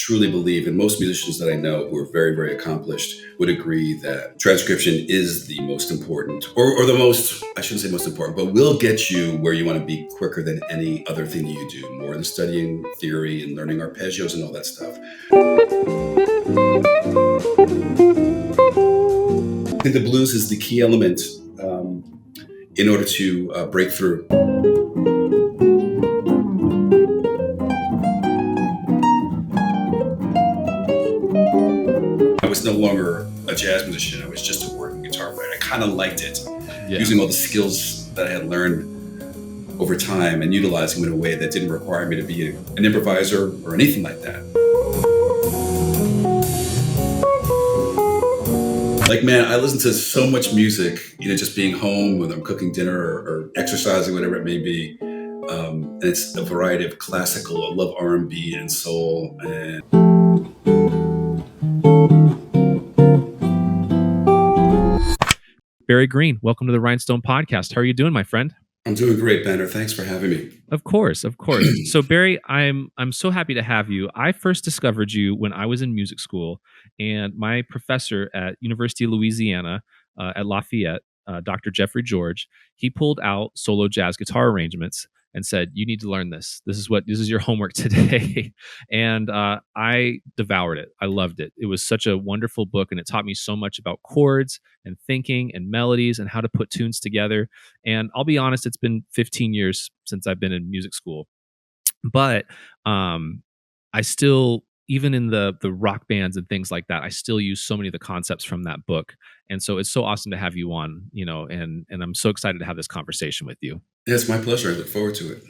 truly believe, and most musicians that I know who are very, very accomplished would agree that transcription is the most important, or the most, I shouldn't say most important, but will get you where you want to be quicker than any other thing you do, more than studying theory and learning arpeggios and all that stuff. I think the blues is the key element in order to break through. I was no longer a jazz musician. I was just a working guitar player. I kind of liked it, using all the skills that I had learned over time and utilizing them in a way that didn't require me to be an improviser or anything like that. Like, man, I listen to so much music, just being home when I'm cooking dinner or exercising, whatever it may be. And it's a variety of classical. I love R&B and soul. And Barry Greene, welcome to the Rhynestone Podcast. How are you doing, my friend? I'm doing great, Banner. Thanks for having me. Of course. So, Barry, I'm so happy to have you. I first discovered you when I was in music school, and my professor at University of Louisiana at Lafayette, Dr. Jeffrey George, he pulled out solo jazz guitar arrangements and said, "You need to learn this. This is your homework today." And I devoured it. I loved it. It was such a wonderful book, and it taught me so much about chords and thinking and melodies and how to put tunes together. And I'll be honest, it's been 15 years since I've been in music school, but I still, even in the rock bands and things like that, I still use so many of the concepts from that book. And so it's so awesome to have you on, and I'm so excited to have this conversation with you. Yeah, it's my pleasure. I look forward to it.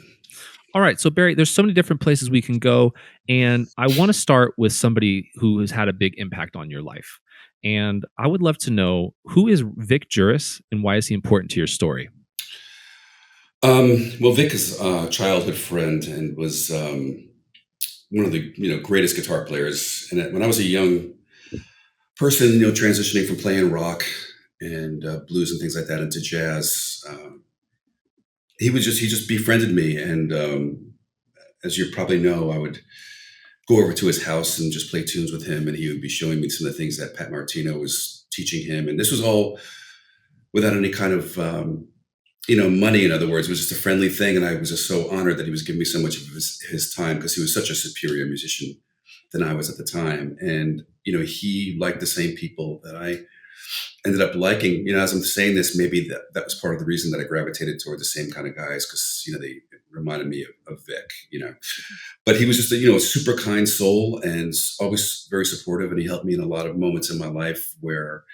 All right. So, Barry, there's so many different places we can go. And I want to start with somebody who has had a big impact on your life. And I would love to know, who is Vic Juris and why is he important to your story? Well, Vic is a childhood friend and was one of the greatest guitar players. And when I was a young person, transitioning from playing rock and blues and things like that into jazz, he just befriended me. And as you probably know, I would go over to his house and just play tunes with him, and he would be showing me some of the things that Pat Martino was teaching him. And this was all without any kind of money. In other words, it was just a friendly thing. And I was just so honored that he was giving me so much of his time, because he was such a superior musician than I was at the time. And, he liked the same people that I ended up liking. As I'm saying this, maybe that was part of the reason that I gravitated toward the same kind of guys, because, they reminded me of Vic, But he was just a super kind soul and always very supportive. And he helped me in a lot of moments in my life where,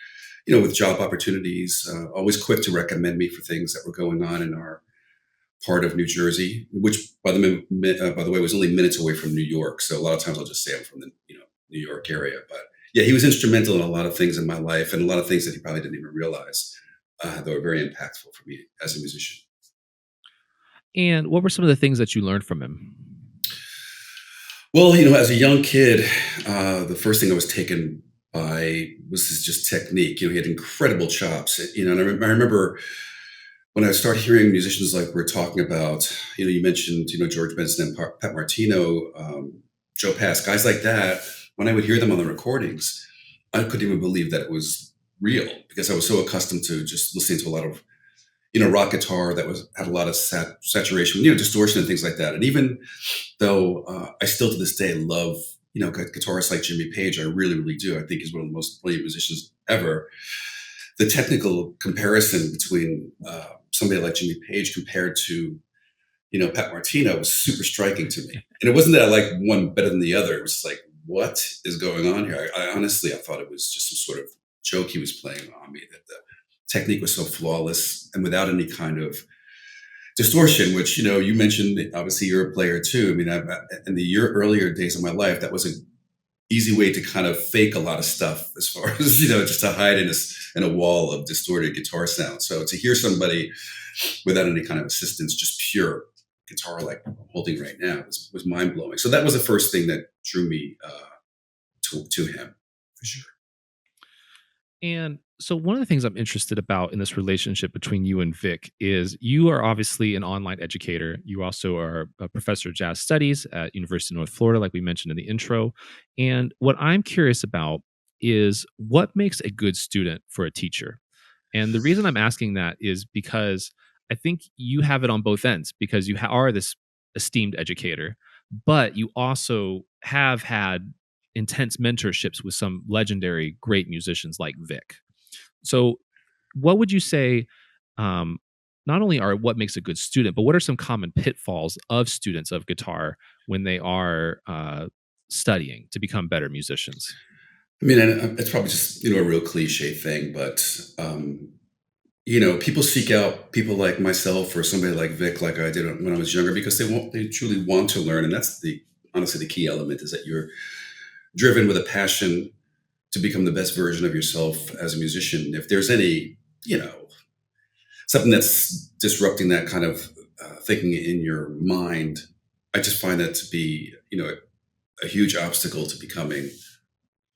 with job opportunities, always quick to recommend me for things that were going on in our part of New Jersey, which by the way, was only minutes away from New York. So a lot of times I'll just say I'm from the New York area. But yeah, he was instrumental in a lot of things in my life, and a lot of things that he probably didn't even realize that were very impactful for me as a musician. And what were some of the things that you learned from him? Well, as a young kid, the first thing I was taken by was his just technique. He had incredible chops. And I remember when I started hearing musicians like we're talking about, you mentioned, George Benson and Pat Martino, Joe Pass, guys like that. When I would hear them on the recordings, I couldn't even believe that it was real, because I was so accustomed to just listening to a lot of, rock guitar that had a lot of saturation, distortion and things like that. And even though I still to this day love, guitarists like Jimmy Page, I really, really do. I think he's one of the most brilliant musicians ever. The technical comparison between somebody like Jimmy Page compared to, Pat Martino was super striking to me. And it wasn't that I liked one better than the other. It was like, what is going on here? I honestly thought it was just some sort of joke he was playing on me, that the technique was so flawless and without any kind of distortion, which, you mentioned, obviously you're a player too. I mean, in the earlier days of my life, that was an easy way to kind of fake a lot of stuff, as far as, just to hide in a wall of distorted guitar sound. So to hear somebody without any kind of assistance, just pure guitar like I'm holding right now was mind blowing. So that was the first thing that drew me to him, for sure. And So one of the things I'm interested about in this relationship between you and Vic is you are obviously an online educator. You also are a professor of jazz studies at University of North Florida, like we mentioned in the intro. And what I'm curious about is what makes a good student for a teacher. And the reason I'm asking that is because I think you have it on both ends because you are this esteemed educator, but you also have had intense mentorships with some legendary great musicians like Vic. So, what would you say? Um, not only are what makes a good student, but what are some common pitfalls of students of guitar when they are studying to become better musicians? I mean, and it's probably just, a real cliche thing, but, people seek out people like myself or somebody like Vic, like I did when I was younger, because they truly want to learn. And that's honestly, the key element is that you're driven with a passion to become the best version of yourself as a musician. If there's any, something that's disrupting that kind of thinking in your mind, I just find that to be, a huge obstacle to becoming,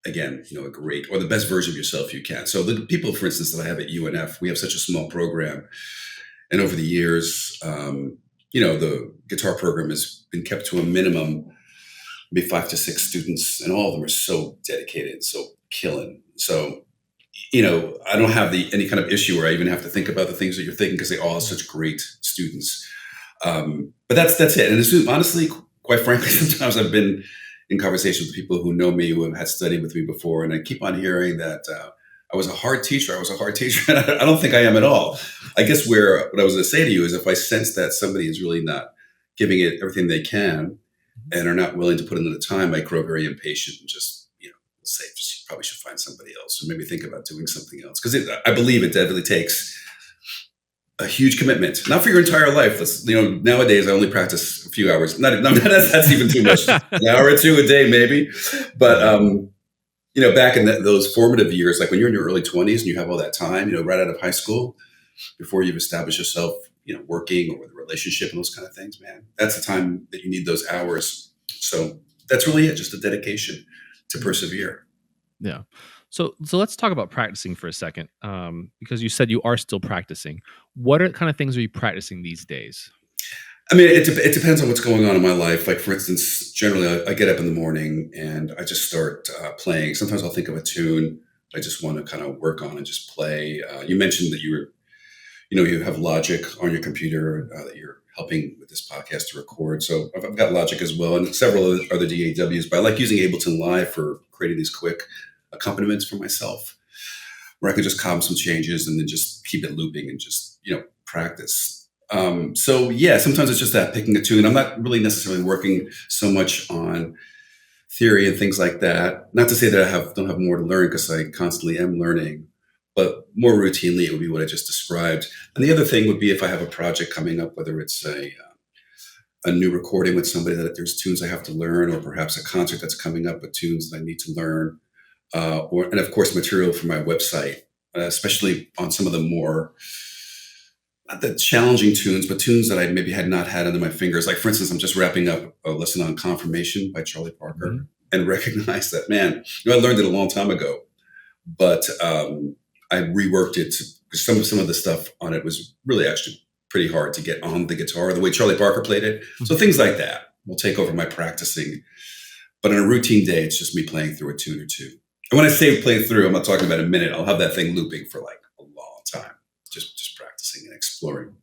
again, a great or the best version of yourself you can. So the people, for instance, that I have at UNF, we have such a small program, and over the years, the guitar program has been kept to a minimum, maybe 5 to 6 students, and all of them are so dedicated, so killing. So, I don't have any kind of issue where I even have to think about the things that you're thinking because they all are such great students. But that's it. And honestly, quite frankly, sometimes I've been in conversations with people who know me, who have had studied with me before, and I keep on hearing that I was a hard teacher. And I don't think I am at all. I guess what I was going to say to you is if I sense that somebody is really not giving it everything they can and are not willing to put in the time, I grow very impatient and just, say, just you probably should find somebody else or maybe think about doing something else. Because I believe it definitely takes a huge commitment, not for your entire life. Nowadays I only practice a few hours. That's even too much. An hour or two a day, maybe. But back in those formative years, like when you're in your early 20s and you have all that time, right out of high school, before you've established yourself, working or with a relationship and those kind of things, man, that's the time that you need those hours. So that's really it, just a dedication to persevere. Yeah. So let's talk about practicing for a second, because you said you are still practicing. What kind of things are you practicing these days? I mean, it depends on what's going on in my life. Like, for instance, generally I get up in the morning and I just start playing. Sometimes I'll think of a tune I just want to kind of work on and just play. You mentioned that you have Logic on your computer that you're helping with this podcast to record. So I've got Logic as well and several other DAWs, but I like using Ableton Live for creating these quick accompaniments for myself where I could just calm some changes and then just keep it looping and just, practice. So yeah, sometimes it's just that picking a tune. I'm not really necessarily working so much on theory and things like that. Not to say that I don't have more to learn because I constantly am learning, but more routinely, it would be what I just described. And the other thing would be if I have a project coming up, whether it's a new recording with somebody that there's tunes I have to learn, or perhaps a concert that's coming up with tunes that I need to learn, and of course, material for my website, especially on some of the more, not the challenging tunes, but tunes that I maybe had not had under my fingers. Like, for instance, I'm just wrapping up a lesson on Confirmation by Charlie Parker and recognize that, man, I learned it a long time ago, but I reworked it because some of the stuff on it was really actually pretty hard to get on the guitar the way Charlie Parker played it. So things like that will take over my practicing. But on a routine day, it's just me playing through a tune or two. And when I say play through, I'm not talking about a minute. I'll have that thing looping for like a long time, just practicing and exploring.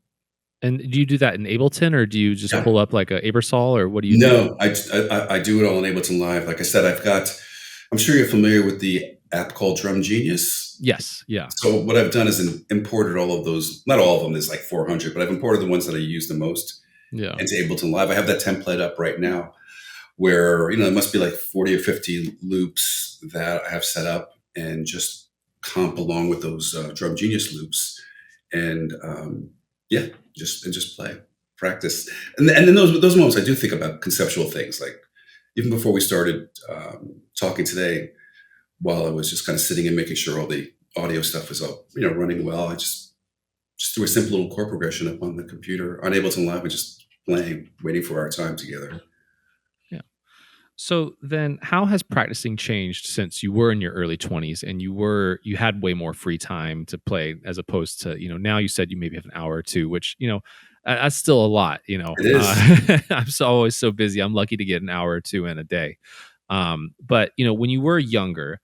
And do you do that in Ableton, or do you just pull up like a Abersol, or what do you do? No, I do it all in Ableton Live. Like I said, I'm sure you're familiar with the app called Drum Genius. Yes. Yeah. So what I've done is imported all of those, not all of them, there's like 400, but I've imported the ones that I use the most into Ableton Live. I have that template up right now where, it must be like 40 or 50 loops that I have set up and just comp along with those Drum Genius loops. And just play, practice. And then those moments I do think about conceptual things. Like even before we started talking today, while I was just kind of sitting and making sure all the audio stuff was all, running well, I just threw a simple little chord progression up on the computer on Ableton Live and just playing, waiting for our time together. Yeah. So then how has practicing changed since you were in your early 20s and you had way more free time to play as opposed to, now you said you maybe have an hour or two, which, that's still a lot, It is. I'm always so busy. I'm lucky to get an hour or two in a day. But when you were younger,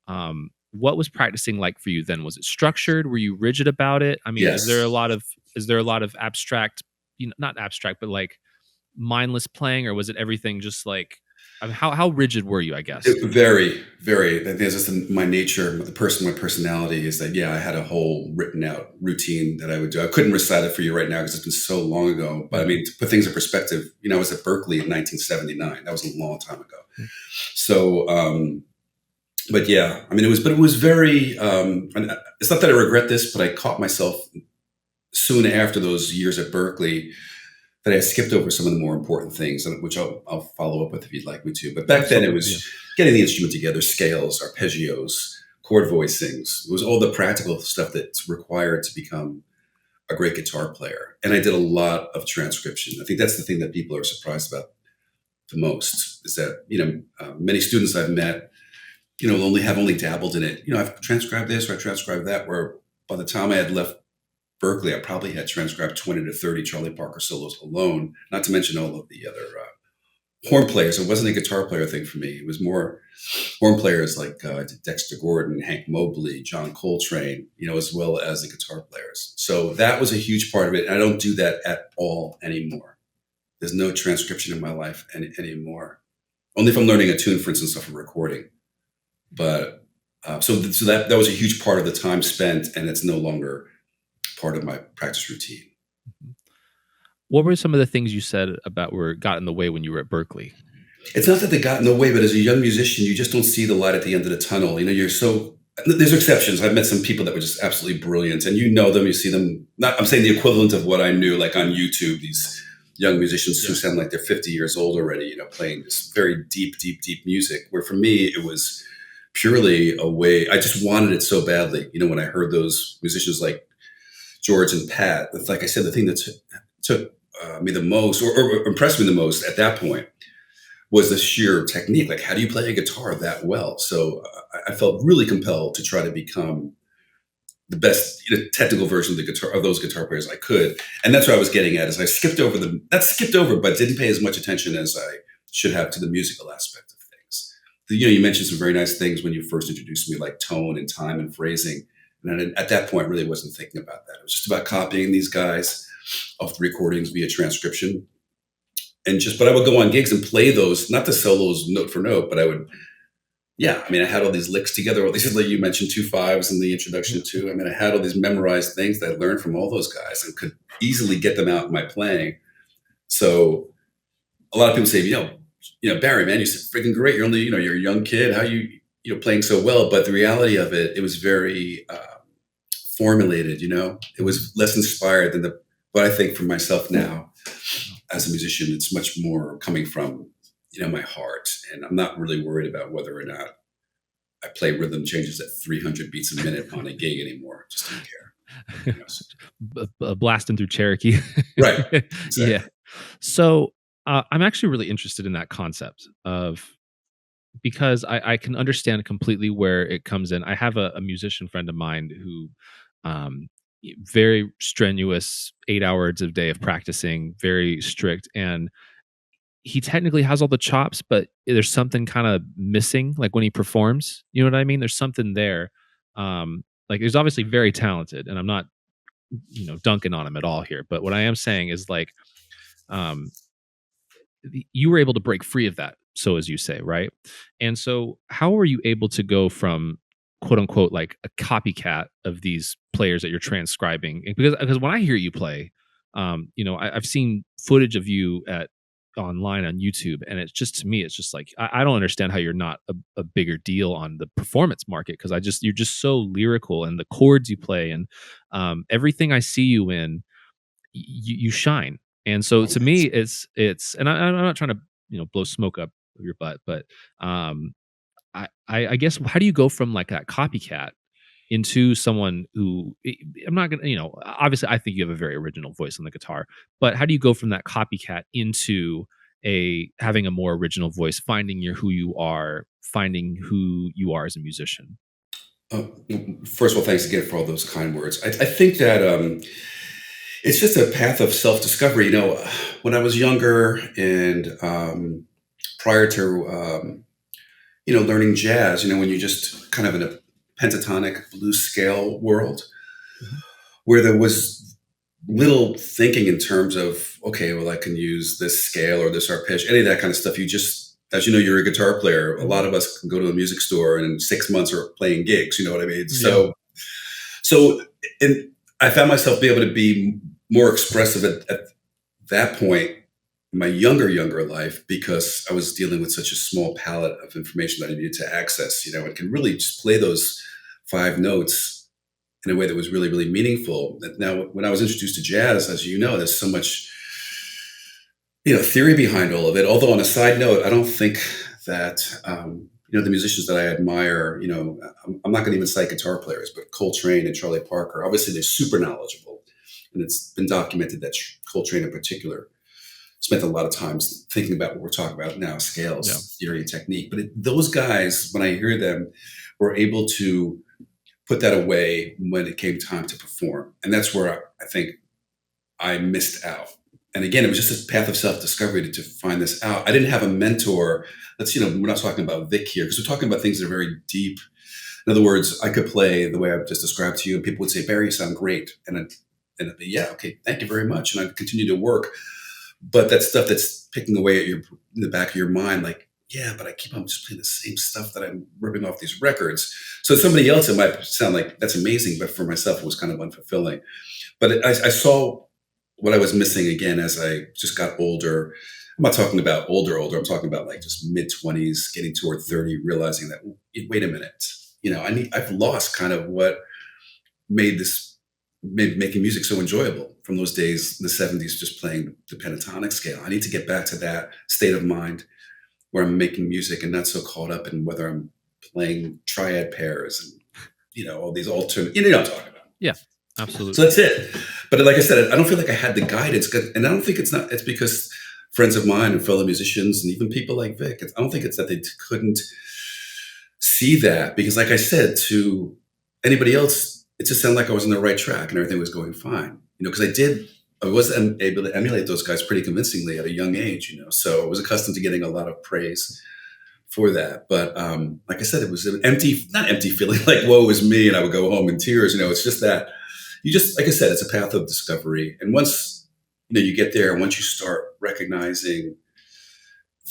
what was practicing like for you then? Was it structured? Were you rigid about it? I mean, Yes. is there a lot of abstract, not abstract, but like mindless playing, or was it everything just like, I mean, how rigid were you, I guess? Very, very. I think it's just my nature, my personality is that, yeah, I had a whole written out routine that I would do. I couldn't recite it for you right now because it's been so long ago. But I Mhm. mean, to put things in perspective, I was at Berkeley in 1979. That was a long time ago. Mhm. So, but yeah, I mean, but it was very, and it's not that I regret this, but I caught myself soon after those years at Berkeley that I skipped over some of the more important things, which I'll follow up with if you'd like me to. But back then it Absolutely, yeah. was getting the instrument together, scales, arpeggios, chord voicings. It was all the practical stuff that's required to become a great guitar player. And I did a lot of transcription. I think that's the thing that people are surprised about the most is that, many students I've met, only dabbled in it. I've transcribed this or I transcribed that, where by the time I had left Berkeley, I probably had transcribed 20 to 30 Charlie Parker solos alone, not to mention all of the other horn players. It wasn't a guitar player thing for me. It was more horn players like Dexter Gordon, Hank Mobley, John Coltrane, as well as the guitar players. So that was a huge part of it. And I don't do that at all anymore. There's no transcription in my life anymore. Only if I'm learning a tune, for instance, off a recording. But so that was a huge part of the time spent, and it's no longer part of my practice routine. What were some of the things you said about got in the way when you were at Berkeley? It's not that they got in the way, but as a young musician, you just don't see the light at the end of the tunnel. There's exceptions. I've met some people that were just absolutely brilliant, and them, you see them. I'm saying the equivalent of what I knew, like on YouTube, these young musicians who sound like they're 50 years old already, playing this very deep, deep, deep music. Where for me, it was purely a way. I just wanted it so badly. When I heard those musicians like George and Pat, it's like I said, the thing that took me the most, or impressed me the most at that point, was the sheer technique. Like, how do you play a guitar that well? So I felt really compelled to try to become the best technical version of the guitar of those guitar players I could, and that's what I was getting at. Is I skipped over but didn't pay as much attention as I should have to the musical aspect of things. You mentioned some very nice things when you first introduced me, like tone and time and phrasing. And at that point, really wasn't thinking about that. It was just about copying these guys off the recordings via transcription. But I would go on gigs and play those, not the solos note for note, but I had all these licks together. At least like you mentioned 2/5s in the introduction too. I had all these memorized things that I learned from all those guys and could easily get them out in my playing. So a lot of people say, Barry, man, you're freaking great. You're only, you're a young kid. How you playing so well? But the reality of it was very formulated. It was less inspired than what I think for myself now as a musician. It's much more coming from my heart, and I'm not really worried about whether or not I play rhythm changes at 300 beats a minute on a gig anymore. Just don't care. Blasting through Cherokee. Right. Yeah. Exactly. So I'm actually really interested in that concept because I can understand completely where it comes in. I have a musician friend of mine who, um, very strenuous, 8 hours a day of practicing, very strict, and he technically has all the chops, but there's something kind of missing. Like when he performs, you know what I mean? There's something there. Like there's obviously very talented, and I'm not, dunking on him at all here. But what I am saying is like, um, you were able to break free of that, so as you say, right? And so how were you able to go from quote unquote like a copycat of these players that you're transcribing? Because when I hear you play, I've seen footage of you at online on YouTube, and it's just, to me, it's just like I don't understand how you're not a bigger deal on the performance market, because you're just so lyrical, and the chords you play, and everything I see you in, you shine. And so to me, and I'm not trying to blow smoke up your butt, but I guess, how do you go from like that copycat into someone who, I'm not gonna, obviously I think you have a very original voice on the guitar, but how do you go from that copycat into having a more original voice, finding who you are, finding who you are as a musician? Uh, First of all, thanks again for all those kind words. I think that it's just a path of self-discovery. When I was younger and prior to learning jazz, when you just kind of in a pentatonic blues scale world, Mhm. where there was little thinking in terms of, okay, well, I can use this scale or this arpeggio, any of that kind of stuff. You just, as you know, you're a guitar player. A lot of us can go to a music store and in 6 months are playing gigs. You know what I mean? Yeah. So, and I found myself being able to be more expressive at that point in my younger life because I was dealing with such a small palette of information that I needed to access. And can really just play those 5 notes in a way that was really, really meaningful. Now, when I was introduced to jazz, as you know, there's so much, theory behind all of it. Although on a side note, I don't think that, the musicians that I admire, I'm not going to even cite guitar players, but Coltrane and Charlie Parker, obviously they're super knowledgeable. And it's been documented that Coltrane in particular spent a lot of times thinking about what we're talking about now, scales, theory, and technique. But those guys, when I hear them, were able to put that away when it came time to perform. And that's where I think I missed out. And again, it was just a path of self-discovery to find this out. I didn't have a mentor. We're not talking about Vic here because we're talking about things that are very deep. In other words, I could play the way I've just described to you, and people would say, "Barry, you sound great." And I'd be, "Yeah, okay, thank you very much." And I'd continue to work. But that stuff that's picking away at in the back of your mind, like, yeah, but I keep on just playing the same stuff that I'm ripping off these records. So somebody else, it might sound like that's amazing, but for myself, it was kind of unfulfilling. But I saw what I was missing again as I just got older. I'm not talking about older. I'm talking about like just mid-20s, getting toward 30, realizing that, wait a minute, I've lost kind of what made making music so enjoyable from those days in the 70s, just playing the pentatonic scale. I need to get back to that state of mind where I'm making music and not so caught up in whether I'm playing triad pairs and, all these alternate, you know what I'm talking about. Yeah, absolutely. So that's it. But like I said, I don't feel like I had the guidance, and I don't think it's because friends of mine and fellow musicians and even people like Vic, I don't think it's that they couldn't see that, because like I said, to anybody else, it just sounded like I was on the right track and everything was going fine, because I was able to emulate those guys pretty convincingly at a young age, so I was accustomed to getting a lot of praise for that. But like I said, it was an not empty feeling like, woe is me, and I would go home in tears. It's just that like I said, it's a path of discovery. And once, you get there, and once you start recognizing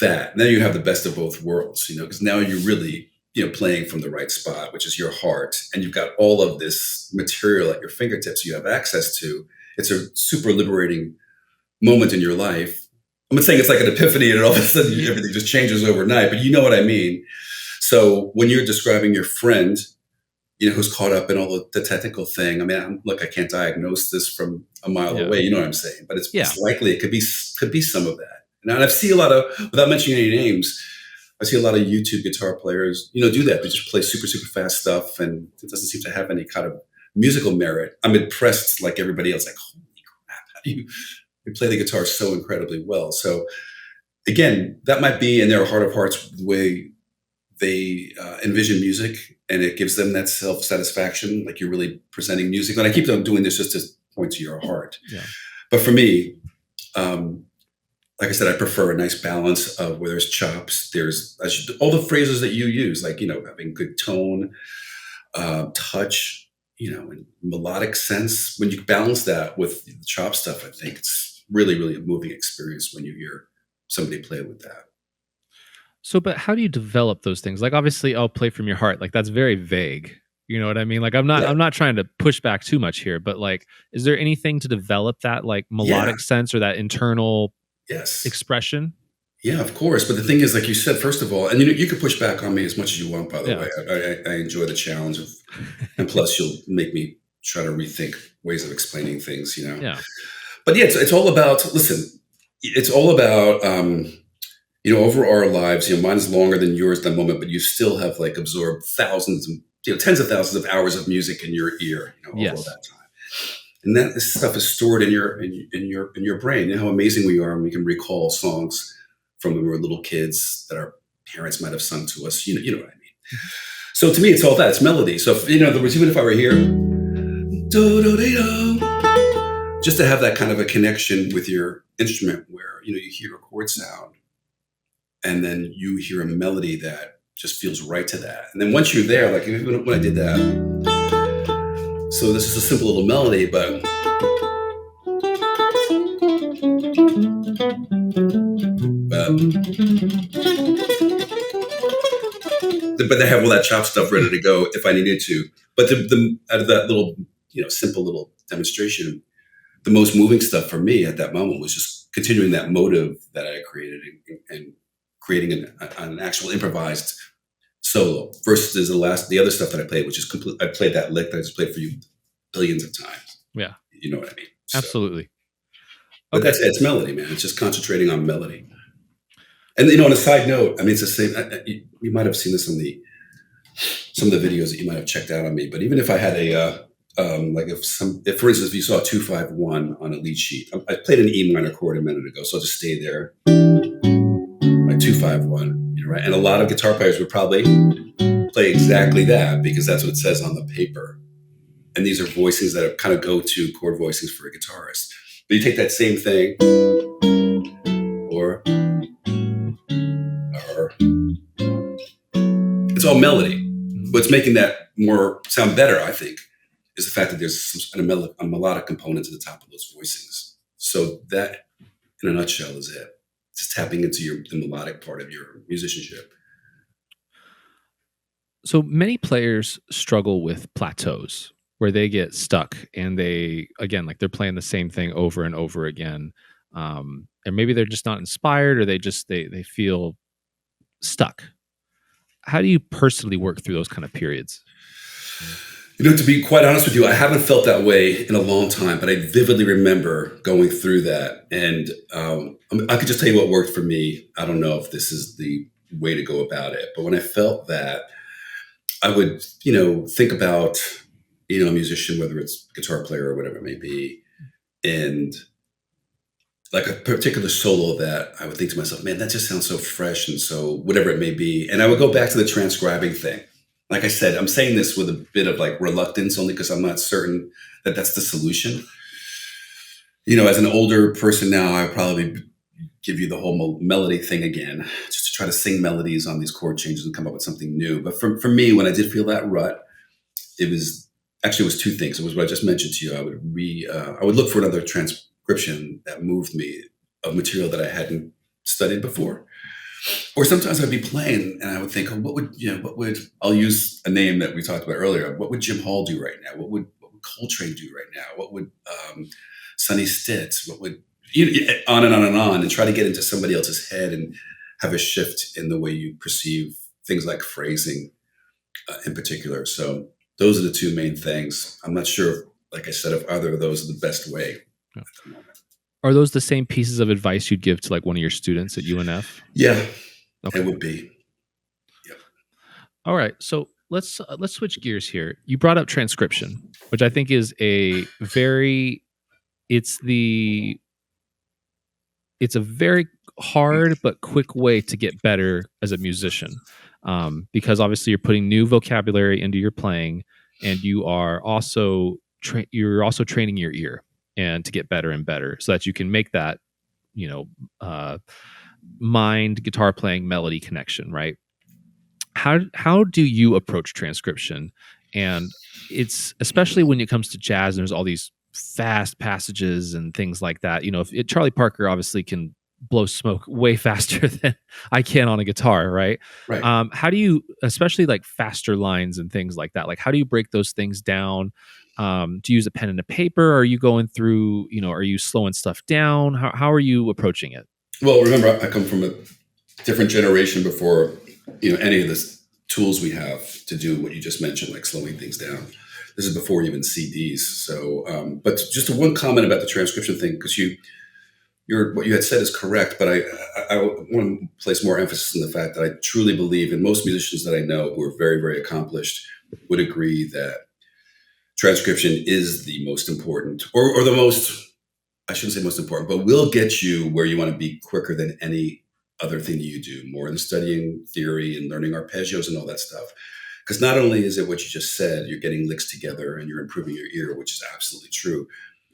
that, then you have the best of both worlds, because now you're really, playing from the right spot, which is your heart. And you've got all of this material at your fingertips you have access to. It's a super liberating moment in your life. I'm not saying it's like an epiphany and all of a sudden everything just changes overnight, but you know what I mean. So when you're describing your friend, who's caught up in all the technical thing, I mean, look, I can't diagnose this from a mile away, you know what I'm saying? But it's likely it could be some of that. And I see a lot of, without mentioning any names, I see a lot of YouTube guitar players, do that. They just play super, super fast stuff, and it doesn't seem to have any kind of musical merit. I'm impressed, like everybody else, like, holy crap, how do you play the guitar so incredibly well? So again, that might be in their heart of hearts the way they envision music, and it gives them that self-satisfaction, like you're really presenting music. And I keep on doing this just to point to your heart. Yeah. But for me, like I said, I prefer a nice balance of where there's chops, there's all the phrases that you use, like, having good tone, touch, and melodic sense. When you balance that with the chop stuff, I think it's really, really a moving experience when you hear somebody play with that. So, but how do you develop those things? Like, obviously, I'll play from your heart. Like, that's very vague. You know what I mean? Like, I'm not trying to push back too much here, but like, is there anything to develop that like melodic sense or that internal expression? Yeah, of course. But the thing is, like you said, first of all, and you can push back on me as much as you want, by the way. I enjoy the challenge and plus you'll make me try to rethink ways of explaining things, Yeah. But yeah, it's all about, listen, it's all about, over our lives, mine is longer than yours at the moment, but you still have like absorbed thousands and, tens of thousands of hours of music in your ear, over that time. And this stuff is stored in your brain. How amazing we are when we can recall songs from when we were little kids that our parents might have sung to us. You know what I mean? So to me, it's all that. It's melody. So if, in other words, even if I were here, just to have that kind of a connection with your instrument where, you hear a chord sound and then you hear a melody that just feels right to that. And then once you're there, like when I did that, so this is a simple little melody, but they have all that chop stuff ready to go if I needed to. But the out of that little, simple little demonstration, the most moving stuff for me at that moment was just continuing that motive that I created and creating an actual improvised solo versus the other stuff that I played, which is complete. I played that lick that I just played for you billions of times. Yeah. You know what I mean? So, absolutely. But that's it. It's melody, man. It's just concentrating on melody. And, on a side note, I mean, it's the same. You might have seen this on some of the videos that you might have checked out on me. But even if I had if for instance, if you saw 2-5-1 on a lead sheet, I played an E minor chord a minute ago, so I'll just stay there. My 2-5-1, right? And a lot of guitar players would probably play exactly that because that's what it says on the paper. And these are voicings that are kind of go-to chord voicings for a guitarist. But you take that same thing, or it's all melody. What's making that more sound better, I think, is the fact that there's a melodic component to the top of those voicings. So that, in a nutshell, is it. Just tapping into the melodic part of your musicianship. So many players struggle with plateaus where they get stuck and they're playing the same thing over and over again. And maybe they're just not inspired or they feel stuck. How do you personally work through those kind of periods? To be quite honest with you, I haven't felt that way in a long time, but I vividly remember going through that. And I could just tell you what worked for me. I don't know if this is the way to go about it, but when I felt that, I would, think about, a musician, whether it's guitar player or whatever it may be, and like a particular solo that I would think to myself, man, that just sounds so fresh and so whatever it may be. And I would go back to the transcribing thing. Like I said, I'm saying this with a bit of like reluctance only because I'm not certain that that's the solution. As an older person now, I would probably give you the whole melody thing again, just to try to sing melodies on these chord changes and come up with something new. But for me, when I did feel that rut, it was two things. It was what I just mentioned to you. I would look for another transcription that moved me of material that I hadn't studied before. Or sometimes I'd be playing and I would think, I'll use a name that we talked about earlier. What would Jim Hall do right now? What would Coltrane do right now? What would Sonny Stitt? What would, on and on and on, and try to get into somebody else's head and have a shift in the way you perceive things like phrasing in particular. So those are the two main things. I'm not sure, like I said, if either of those are the best way at the moment. Are those the same pieces of advice you'd give to like one of your students at UNF? Yeah, okay. It would be. Yep. All right. So let's switch gears here. You brought up transcription, which I think is it's a very hard but quick way to get better as a musician, because obviously you're putting new vocabulary into your playing, and you are also training your ear and to get better and better, so that you can make that mind guitar playing melody connection, right? How do you approach transcription? And it's especially when it comes to jazz, and there's all these fast passages and things like that. Charlie Parker obviously can blow smoke way faster than I can on a guitar, right? Right. How do you, especially like faster lines and things like that, like how do you break those things down? Do you use a pen and a paper? Are you going through, are you slowing stuff down? How are you approaching it? Well, remember, I come from a different generation before, any of the tools we have to do what you just mentioned, like slowing things down. This is before even CDs. So, but just one comment about the transcription thing, because what you had said is correct, but I want to place more emphasis on the fact that I truly believe, and most musicians that I know who are very, very accomplished would agree that transcription is the most important, or the most, I shouldn't say most important, but will get you where you want to be quicker than any other thing that you do, more than studying theory and learning arpeggios and all that stuff. Because not only is it what you just said, you're getting licks together and you're improving your ear, which is absolutely true.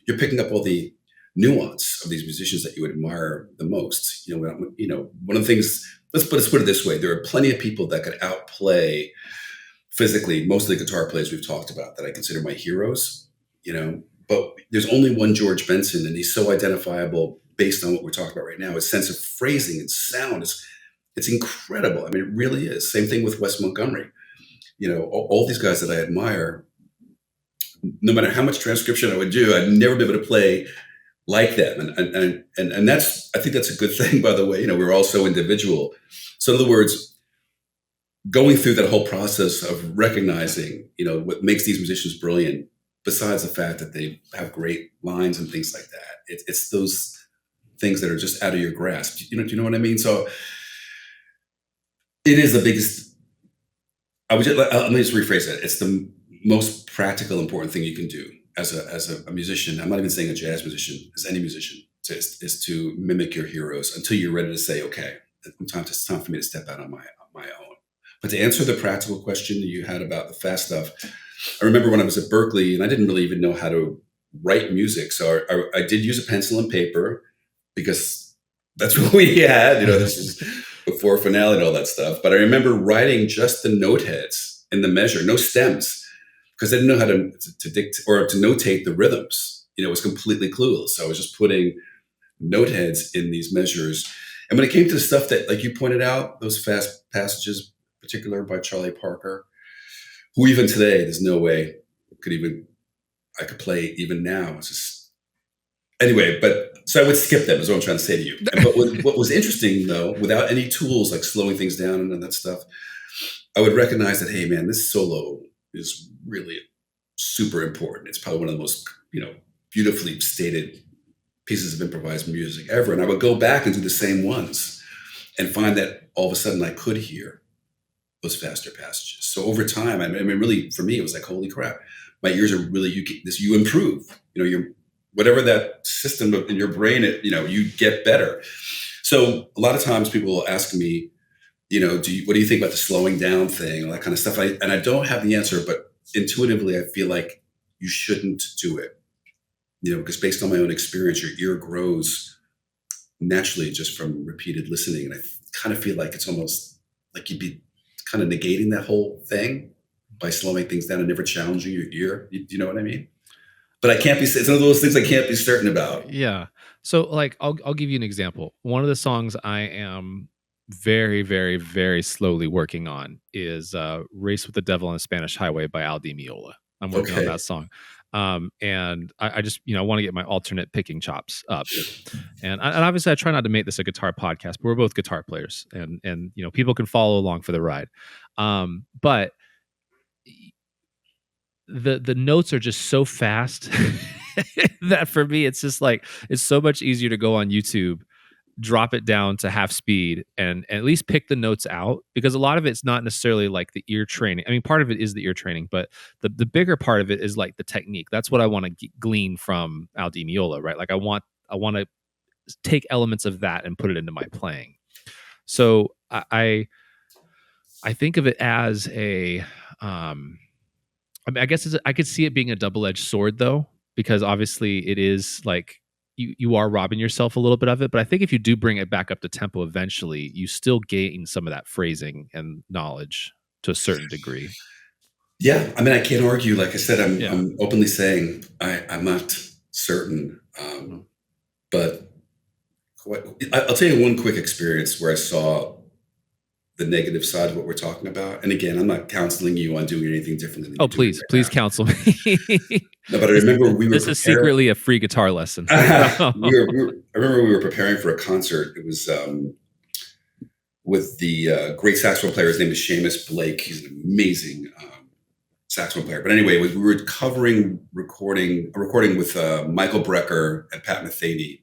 You're picking up all the nuance of these musicians that you admire the most. One of the things, let's put it this way. There are plenty of people that could outplay physically most of the guitar players we've talked about that I consider my heroes, but there's only one George Benson, and he's so identifiable based on what we're talking about right now. His sense of phrasing and sound it's incredible. I mean, it really is. Same thing with Wes Montgomery. All these guys that I admire, no matter how much transcription I would do, I'd never be able to play like them. And that's, I think that's a good thing, by the way. We're all so individual. So in other words, going through that whole process of recognizing, what makes these musicians brilliant, besides the fact that they have great lines and things like that, it's those things that are just out of your grasp. Do you know what I mean? So it is the biggest. Let me just rephrase it. It's the most practical, important thing you can do as a musician. I'm not even saying a jazz musician, as any musician, is to mimic your heroes until you're ready to say, okay, it's time for me to step out on my own. But to answer the practical question that you had about the fast stuff, I remember when I was at Berklee and I didn't really even know how to write music. So I did use a pencil and paper because that's what we had. This is before finale and all that stuff. But I remember writing just the note heads in the measure, no stems, because I didn't know how to dictate or to notate the rhythms. It was completely clueless. So I was just putting note heads in these measures. And when it came to the stuff that, like you pointed out, those fast passages, particular by Charlie Parker, who even today, there's no way I could play even now. It's just, anyway, so I would skip them is what I'm trying to say to you. But what was interesting though, without any tools like slowing things down and that stuff, I would recognize that, hey man, this solo is really super important. It's probably one of the most, beautifully stated pieces of improvised music ever. And I would go back and do the same ones and find that all of a sudden I could hear those faster passages. So over time, I mean, really for me, it was like, holy crap, my ears are really, you improve, whatever that system in your brain, you get better. So a lot of times people will ask me, what do you think about the slowing down thing, all that kind of stuff. And I don't have the answer, but intuitively, I feel like you shouldn't do it, because based on my own experience, your ear grows naturally just from repeated listening. And I kind of feel like it's almost like you'd be kind of negating that whole thing by slowing things down and never challenging your ear. You know what I mean? But it's one of those things I can't be certain about. Yeah. So like, I'll give you an example. One of the songs I am very, very, very slowly working on is Race with the Devil on the Spanish Highway by Al Di Meola. I'm working on that song. And I just, I want to get my alternate picking chops up. And obviously I try not to make this a guitar podcast, but we're both guitar players and people can follow along for the ride. But the notes are just so fast that for me, it's just like, it's so much easier to go on YouTube, drop it down to half speed and at least pick the notes out, because a lot of it's not necessarily like the ear training. I mean, part of it is the ear training, but the bigger part of it is like the technique. That's what I want to glean from Al Di Meola, right? Like I want to take elements of that and put it into my playing. So I think of it as a, I guess I could see it being a double-edged sword though, because obviously it is like, you are robbing yourself a little bit of it, but I think if you do bring it back up to tempo eventually, you still gain some of that phrasing and knowledge to a certain degree. Yeah, I mean, I can't argue. Like I said, I'm openly saying I'm not certain, but I'll tell you one quick experience where I saw the negative side of what we're talking about. And again, I'm not counseling you on doing anything different than please counsel me. No, but I remember this is secretly a free guitar lesson. I remember we were preparing for a concert. It was with the great saxophone player. His name is Seamus Blake. He's an amazing saxophone player. But anyway, we were covering a recording with Michael Brecker and Pat Metheny.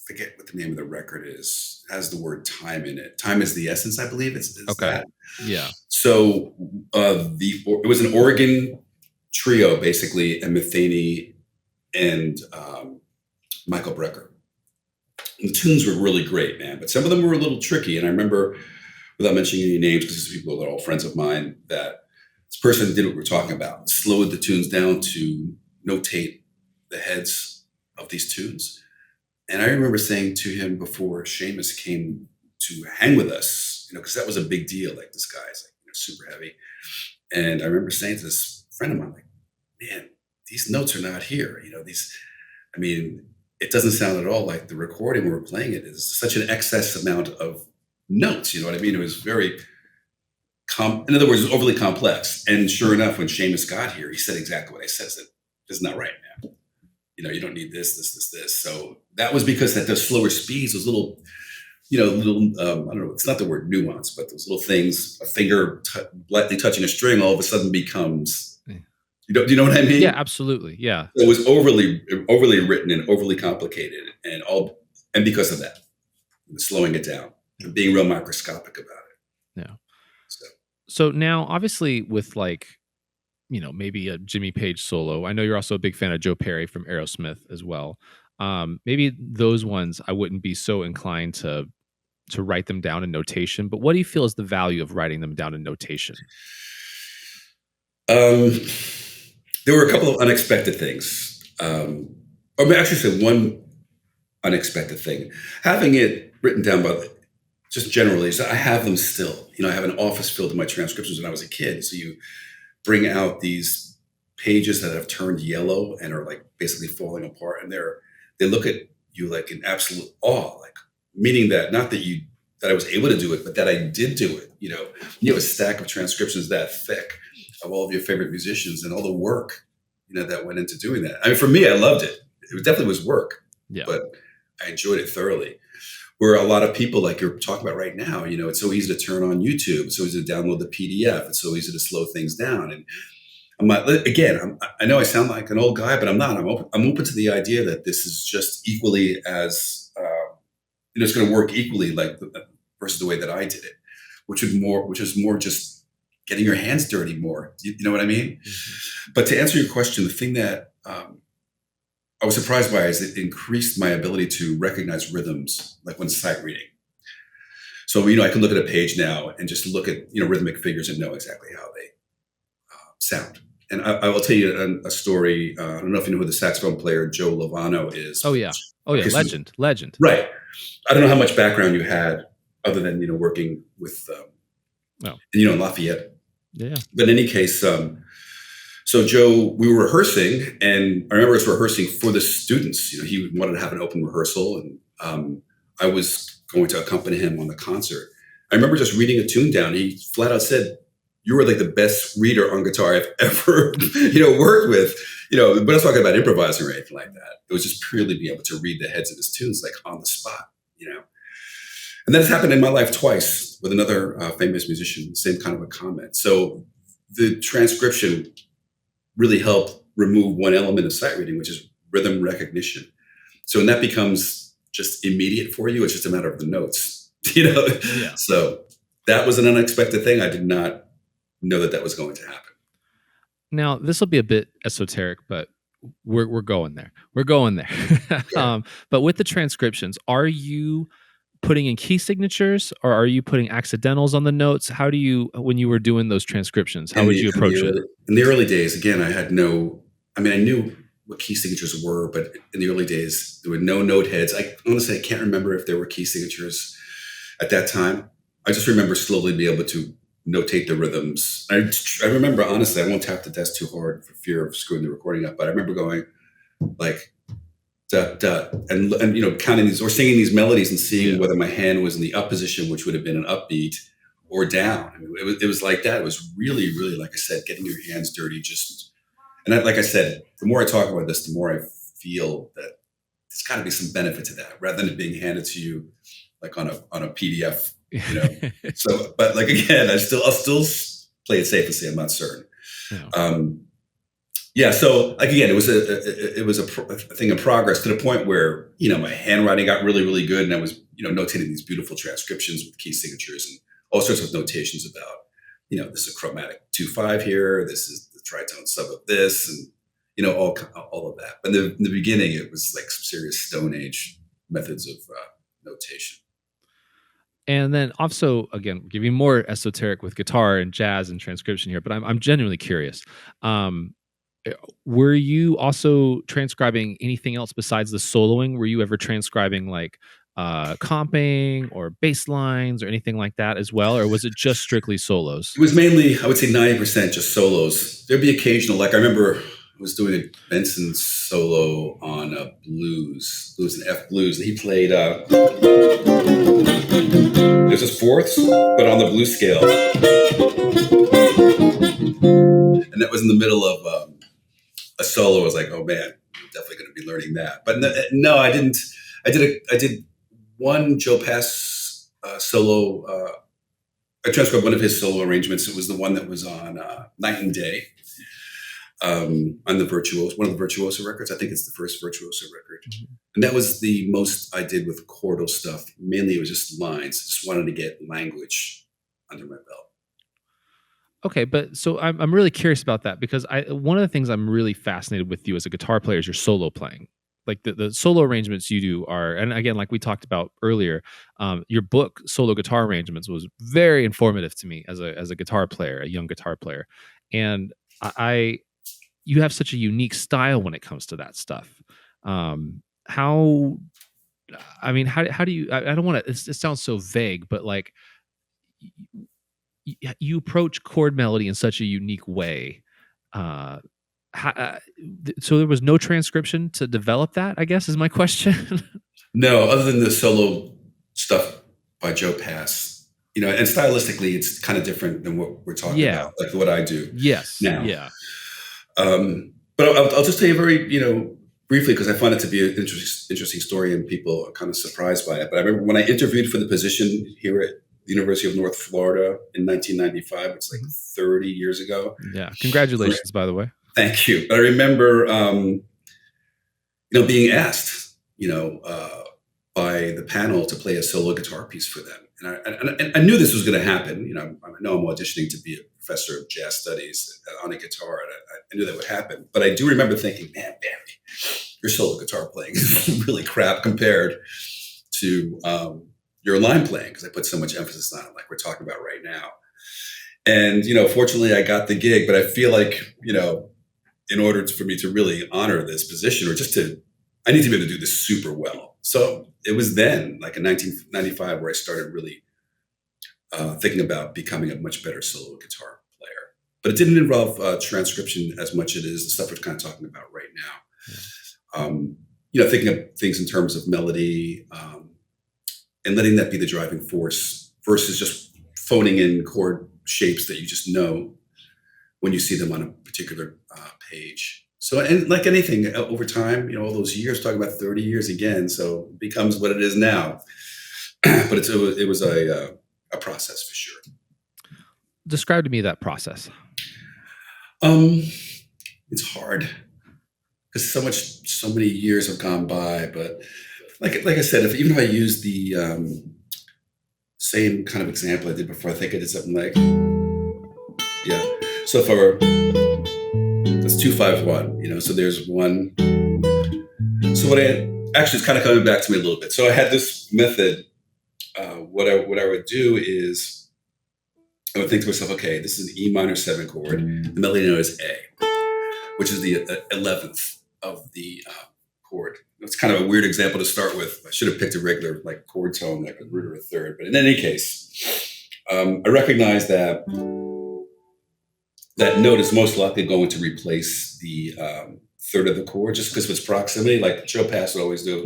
Forget what the name of the record is. It has the word time in it. Time is the essence, I believe. It's okay. That. Yeah. So it was an organ trio, basically, and Metheny and Michael Brecker. the tunes were really great, man, but some of them were a little tricky. And I remember, without mentioning any names, because these people are all friends of mine, that this person did what we're talking about, slowed the tunes down to notate the heads of these tunes. And I remember saying to him before Seamus came to hang with us, because that was a big deal. Like, this guy's like, super heavy. And I remember saying to this friend of mine, like, man, these notes are not here. It doesn't sound at all like the recording when we're playing it is such an excess amount of notes. You know what I mean? It was very, in other words, it was overly complex. And sure enough, when Seamus got here, he said exactly what I said. That this is not right, man. You don't need this. So that was because at those slower speeds, those little, I don't know, it's not the word nuance, but those little things, a finger lightly touching a string all of a sudden becomes, do you know what I mean? Yeah, absolutely. Yeah. It was overly written and overly complicated and because of that, slowing it down and being real microscopic about it. Yeah. So now obviously with maybe a Jimmy Page solo, I know you're also a big fan of Joe Perry from Aerosmith as well. Maybe those ones I wouldn't be so inclined to write them down in notation, but what do you feel is the value of writing them down in notation? There were a couple of unexpected things. Or actually say one unexpected thing. Having it written down just generally, so I have them still. I have an office filled with my transcriptions when I was a kid. So you bring out these pages that have turned yellow and are like basically falling apart, and they look at you like in absolute awe, like meaning that not that I was able to do it, but that I did do it. You have a stack of transcriptions that thick of all of your favorite musicians and all the work, that went into doing that. For me, I loved it. It definitely was work, but I enjoyed it thoroughly. Where a lot of people, like you're talking about right now, it's so easy to turn on YouTube. It's so easy to download the PDF. It's so easy to slow things down. And I'm not, again, I know I sound like an old guy, but I'm not. I'm open to the idea that this is just equally as, it's going to work equally versus the way that I did it, which is more just getting your hands dirty more. You know what I mean? Mm-hmm. But to answer your question, the thing that I was surprised by is it increased my ability to recognize rhythms, like when sight reading. So, I can look at a page now and just look at, rhythmic figures and know exactly how they sound. And I will tell you a story. I don't know if you know who the saxophone player Joe Lovano is. Oh, yeah. Legend. Right. I don't know how much background you had other than, working with, in Lafayette. Yeah. But in any case, so Joe, we were rehearsing, and I remember us rehearsing for the students. He wanted to have an open rehearsal, and I was going to accompany him on the concert. I remember just reading a tune down. He flat out said, "You were like the best reader on guitar I've ever, worked with." But I'm not talking about improvising or anything like that. It was just purely being able to read the heads of his tunes, like on the spot, And that's happened in my life twice with another famous musician, same kind of a comment. So the transcription really helped remove one element of sight reading, which is rhythm recognition. So when that becomes just immediate for you, it's just a matter of the notes, Yeah. So that was an unexpected thing. I did not know that was going to happen. Now, this will be a bit esoteric, but we're going there. Yeah. But with the transcriptions, are you putting in key signatures, or are you putting accidentals on the notes? How do you, when you were doing those transcriptions, how would you approach it? In the early days, again, I knew what key signatures were, but in the early days, there were no note heads. I honestly, I can't remember if there were key signatures at that time. I just remember slowly being able to notate the rhythms. I remember, honestly, I won't tap the desk too hard for fear of screwing the recording up, but I remember going like, da, da, and counting these or singing these melodies and seeing whether my hand was in the up position, which would have been an upbeat, or down. It was like that. It was really, really, like I said, getting your hands dirty. Like I said, the more I talk about this, the more I feel that there's got to be some benefit to that, rather than it being handed to you like on a PDF. So, but like again, I'll still play it safe and say I'm not certain. So like again, it was a thing in progress to the point where my handwriting got really, really good, and I was notating these beautiful transcriptions with key signatures and all sorts of notations about this is a chromatic 2/5 here, this is the tritone sub of this, and all of that. But in the beginning, it was like some serious Stone Age methods of notation. And then also, again, giving more esoteric with guitar and jazz and transcription here, but I'm genuinely curious. Were you also transcribing anything else besides the soloing? Were you ever transcribing like comping or bass lines or anything like that as well? Or was it just strictly solos? It was mainly, I would say 90% just solos. There'd be occasional, like I remember I was doing a Benson solo on a blues, an F blues, and he played, there's his fourths, but on the blues scale. And that was in the middle of a solo. I was like, oh man, I'm definitely going to be learning that. But no, I didn't. I did one Joe Pass solo. I transcribed one of his solo arrangements. It was the one that was on Night and Day on the Virtuoso, one of the Virtuoso records. I think it's the first Virtuoso record. Mm-hmm. And that was the most I did with chordal stuff. Mainly it was just lines. I just wanted to get language under my belt. Okay, but so I'm really curious about that because one of the things I'm really fascinated with you as a guitar player is your solo playing. Like the solo arrangements you do are, and again, like we talked about earlier, your book Solo Guitar Arrangements was very informative to me as a guitar player, a young guitar player, and you have such a unique style when it comes to that stuff. How do you? I don't want to. It sounds so vague, but like you approach chord melody in such a unique way. So there was no transcription to develop that, I guess, is my question. No, other than the solo stuff by Joe Pass, and stylistically it's kind of different than what we're talking about, like what I do. Yes. Now. Yeah. But I'll just tell you very, briefly, because I find it to be an interesting story and people are kind of surprised by it. But I remember when I interviewed for the position here at the University of North Florida in 1995, it's like 30 years ago. Yeah. Congratulations, by the way. Thank you. But I remember, being asked, by the panel to play a solo guitar piece for them. And I knew this was going to happen. I know I'm auditioning to be a professor of jazz studies on a guitar, and I knew that would happen. But I do remember thinking, man, Barry, your solo guitar playing is really crap compared to your line playing, because I put so much emphasis on it, like we're talking about right now. And, fortunately I got the gig, but I feel like, in order for me to really honor this position, or I need to be able to do this super well. So it was then, like in 1995, where I started really thinking about becoming a much better solo guitar player. But it didn't involve transcription as much as it is the stuff we're kind of talking about right now. Yeah. Thinking of things in terms of melody and letting that be the driving force versus just phoning in chord shapes that you just know when you see them on a particular page. So, and like anything over time, all those years, talking about 30 years again, so it becomes what it is now. But it was a process for sure. Describe to me that process. It's hard because so many years have gone by. But like I said, even if I use the same kind of example I did before, I think I did something like, yeah. So that's 2-5-1, so there's one. So what actually it's kind of coming back to me a little bit. So I had this method. What I would do is I would think to myself, okay, this is an E minor 7 chord. The melody note is A, which is the 11th of the chord. It's kind of a weird example to start with. I should have picked a regular like chord tone, like a root or a third. But in any case, I recognize that note is most likely going to replace the third of the chord, just because of its proximity, like Joe Pass would always do.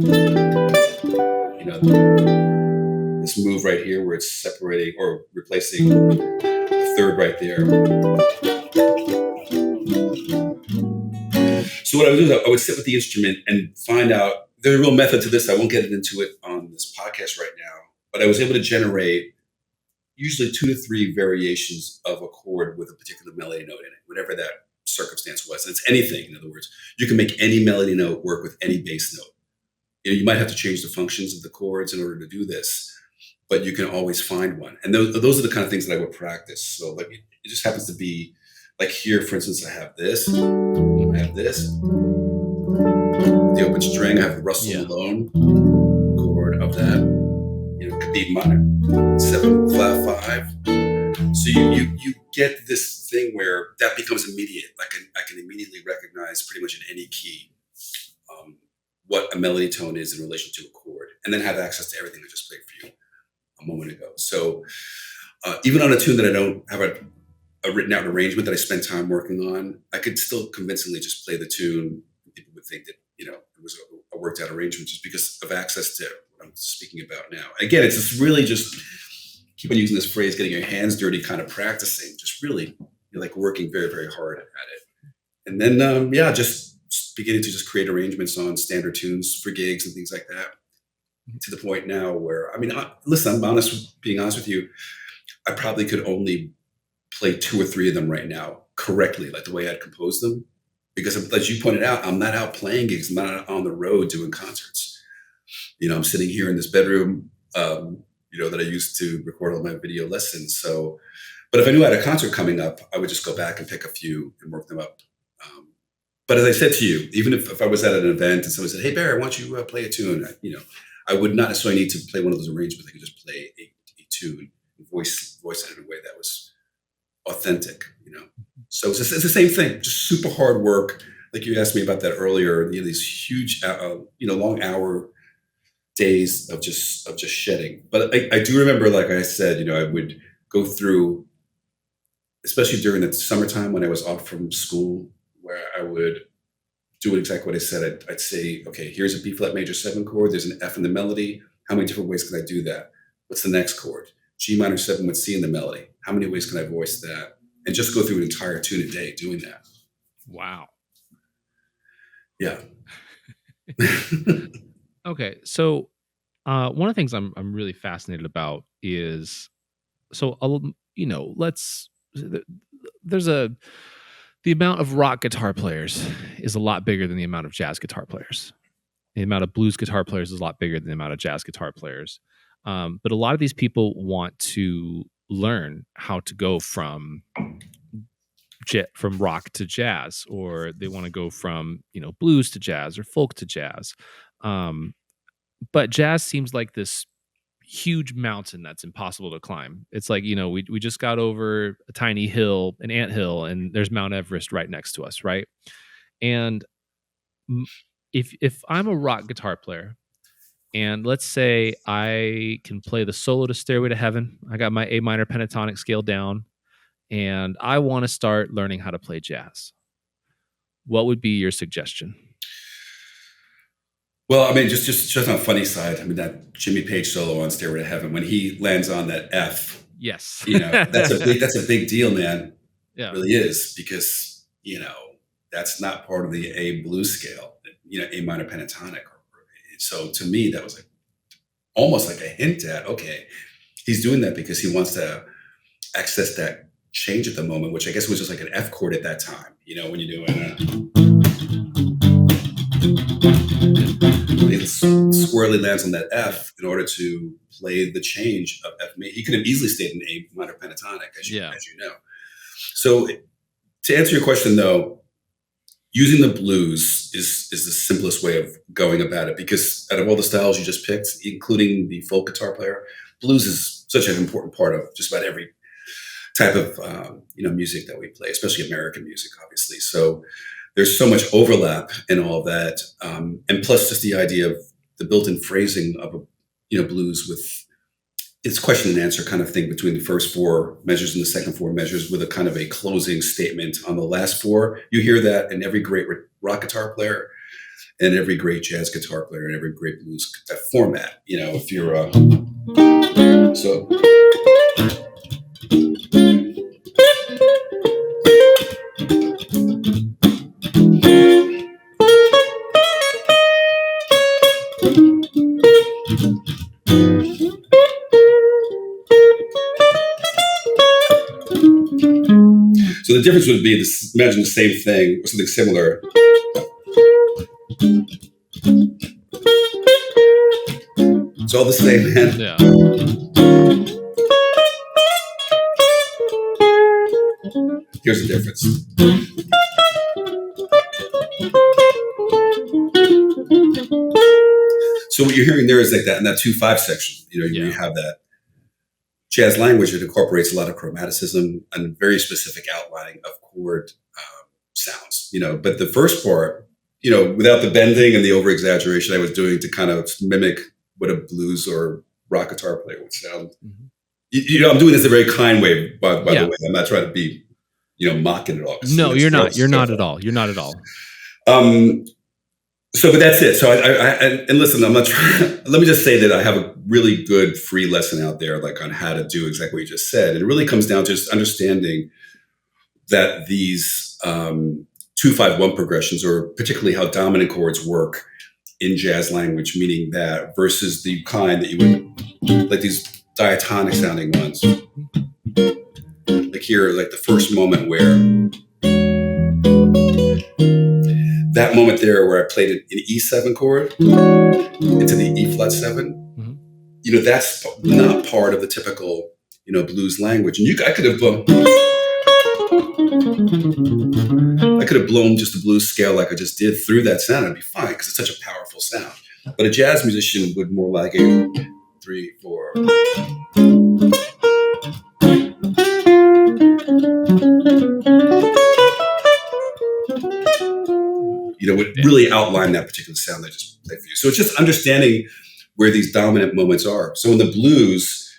This move right here where it's separating or replacing the third right there. So what I would do is I would sit with the instrument and find out, there's a real method to this. I won't get into it on this podcast right now, but I was able to generate usually 2 to 3 variations of a chord with a particular melody note in it, whatever that circumstance was. And it's anything, in other words. You can make any melody note work with any bass note. You might have to change the functions of the chords in order to do this, but you can always find one. And those are the kind of things that I would practice. So like it just happens to be, like here, for instance, I have this, the open string, I have the Russell Malone chord of that. B minor 7 flat 5. So you get this thing where that becomes immediate. I can immediately recognize pretty much in any key what a melody tone is in relation to a chord, and then have access to everything I just played for you a moment ago. So even on a tune that I don't have a written out arrangement that I spent time working on, I could still convincingly just play the tune. People would think that, it was a worked out arrangement just because of access to what I'm speaking about now. Again, it's just really just keep on using this phrase, getting your hands dirty, kind of practicing, just really like working very, very hard at it. And then, just beginning to just create arrangements on standard tunes for gigs and things like that, to the point now where, listen, I'm being honest with you, I probably could only play 2 or 3 of them right now correctly, like the way I'd composed them. Because as you pointed out, I'm not out playing gigs. I'm not out on the road doing concerts. I'm sitting here in this bedroom, that I used to record all my video lessons. So, but if I knew I had a concert coming up, I would just go back and pick a few and work them up. But as I said to you, even if I was at an event and someone said, "Hey, Barry, why don't you play a tune?" I would not necessarily need to play one of those arrangements. I could just play a tune and voice it in a way that was authentic, So it's the same thing, just super hard work. Like you asked me about that earlier, these huge, long hour days of just shedding. But I do remember, like I said, I would go through, especially during the summertime when I was off from school, where I would do exactly what I said. I'd say, okay, here's a B flat major 7 chord. There's an F in the melody. How many different ways can I do that? What's the next chord? G minor 7 with C in the melody. How many ways can I voice that? And just go through an entire tune a day doing that. Wow. Yeah. Okay. So one of the things I'm really fascinated about is, the amount of rock guitar players is a lot bigger than the amount of jazz guitar players. The amount of blues guitar players is a lot bigger than the amount of jazz guitar players. But a lot of these people want to learn how to go from rock to jazz, or they want to go from blues to jazz or folk to jazz. But jazz seems like this huge mountain that's impossible to climb. It's like, we just got over a tiny hill, an anthill, and there's Mount Everest right next to us, right? And if I'm a rock guitar player, and let's say I can play the solo to Stairway to Heaven, I got my A minor pentatonic scale down, and I want to start learning how to play jazz, what would be your suggestion? Well, just on a funny side, that Jimmy Page solo on Stairway to Heaven, when he lands on that F, yes, that's a big deal, man. Yeah, it really is, because that's not part of the A blues scale, A minor pentatonic. So to me, that was like almost like a hint at, okay, he's doing that because he wants to access that change at the moment, which I guess was just like an F chord at that time. When you're doing it squarely lands on that F in order to play the change of F major. He could have easily stayed in A minor pentatonic, as you know. So to answer your question, though, using the blues is the simplest way of going about it, because out of all the styles you just picked, including the folk guitar player, blues is such an important part of just about every type of music that we play, especially American music, obviously. So there's so much overlap in all that, and plus just the idea of the built-in phrasing of a blues with it's question and answer kind of thing between the first 4 measures and the second 4 measures, with a kind of a closing statement on the last 4. You hear that in every great rock guitar player and every great jazz guitar player and every great blues format. If you're so. So the difference would be this: imagine the same thing or something similar. It's all the same, man. Yeah. Here's the difference. So what you're hearing there is like that in that 2/5 section. You have that jazz language that incorporates a lot of chromaticism and very specific outlining of chord sounds. But the first part, without the bending and the over exaggeration I was doing to kind of mimic what a blues or rock guitar player would sound. Mm-hmm. I'm doing this in a very kind way, by the way. I'm not trying to be, mocking it all. No, you're not. You're not at all. You're not at all. But that's it. So and listen, I'm not trying. Let me just say that I have a really good free lesson out there, like on how to do exactly what you just said. And it really comes down to just understanding that these 2/5-1 progressions, or particularly how dominant chords work in jazz language, meaning that versus the kind that you would like these diatonic sounding ones, like here, like the first moment where that moment there where I played an E7 chord into the E flat 7, mm-hmm. That's not part of the typical, blues language. And I could have blown just a blues scale like I just did through that sound. It'd be fine because it's such a powerful sound. But a jazz musician would more like a 3, 4. Would really outline that particular sound I just played for you. So it's just understanding where these dominant moments are. So in the blues,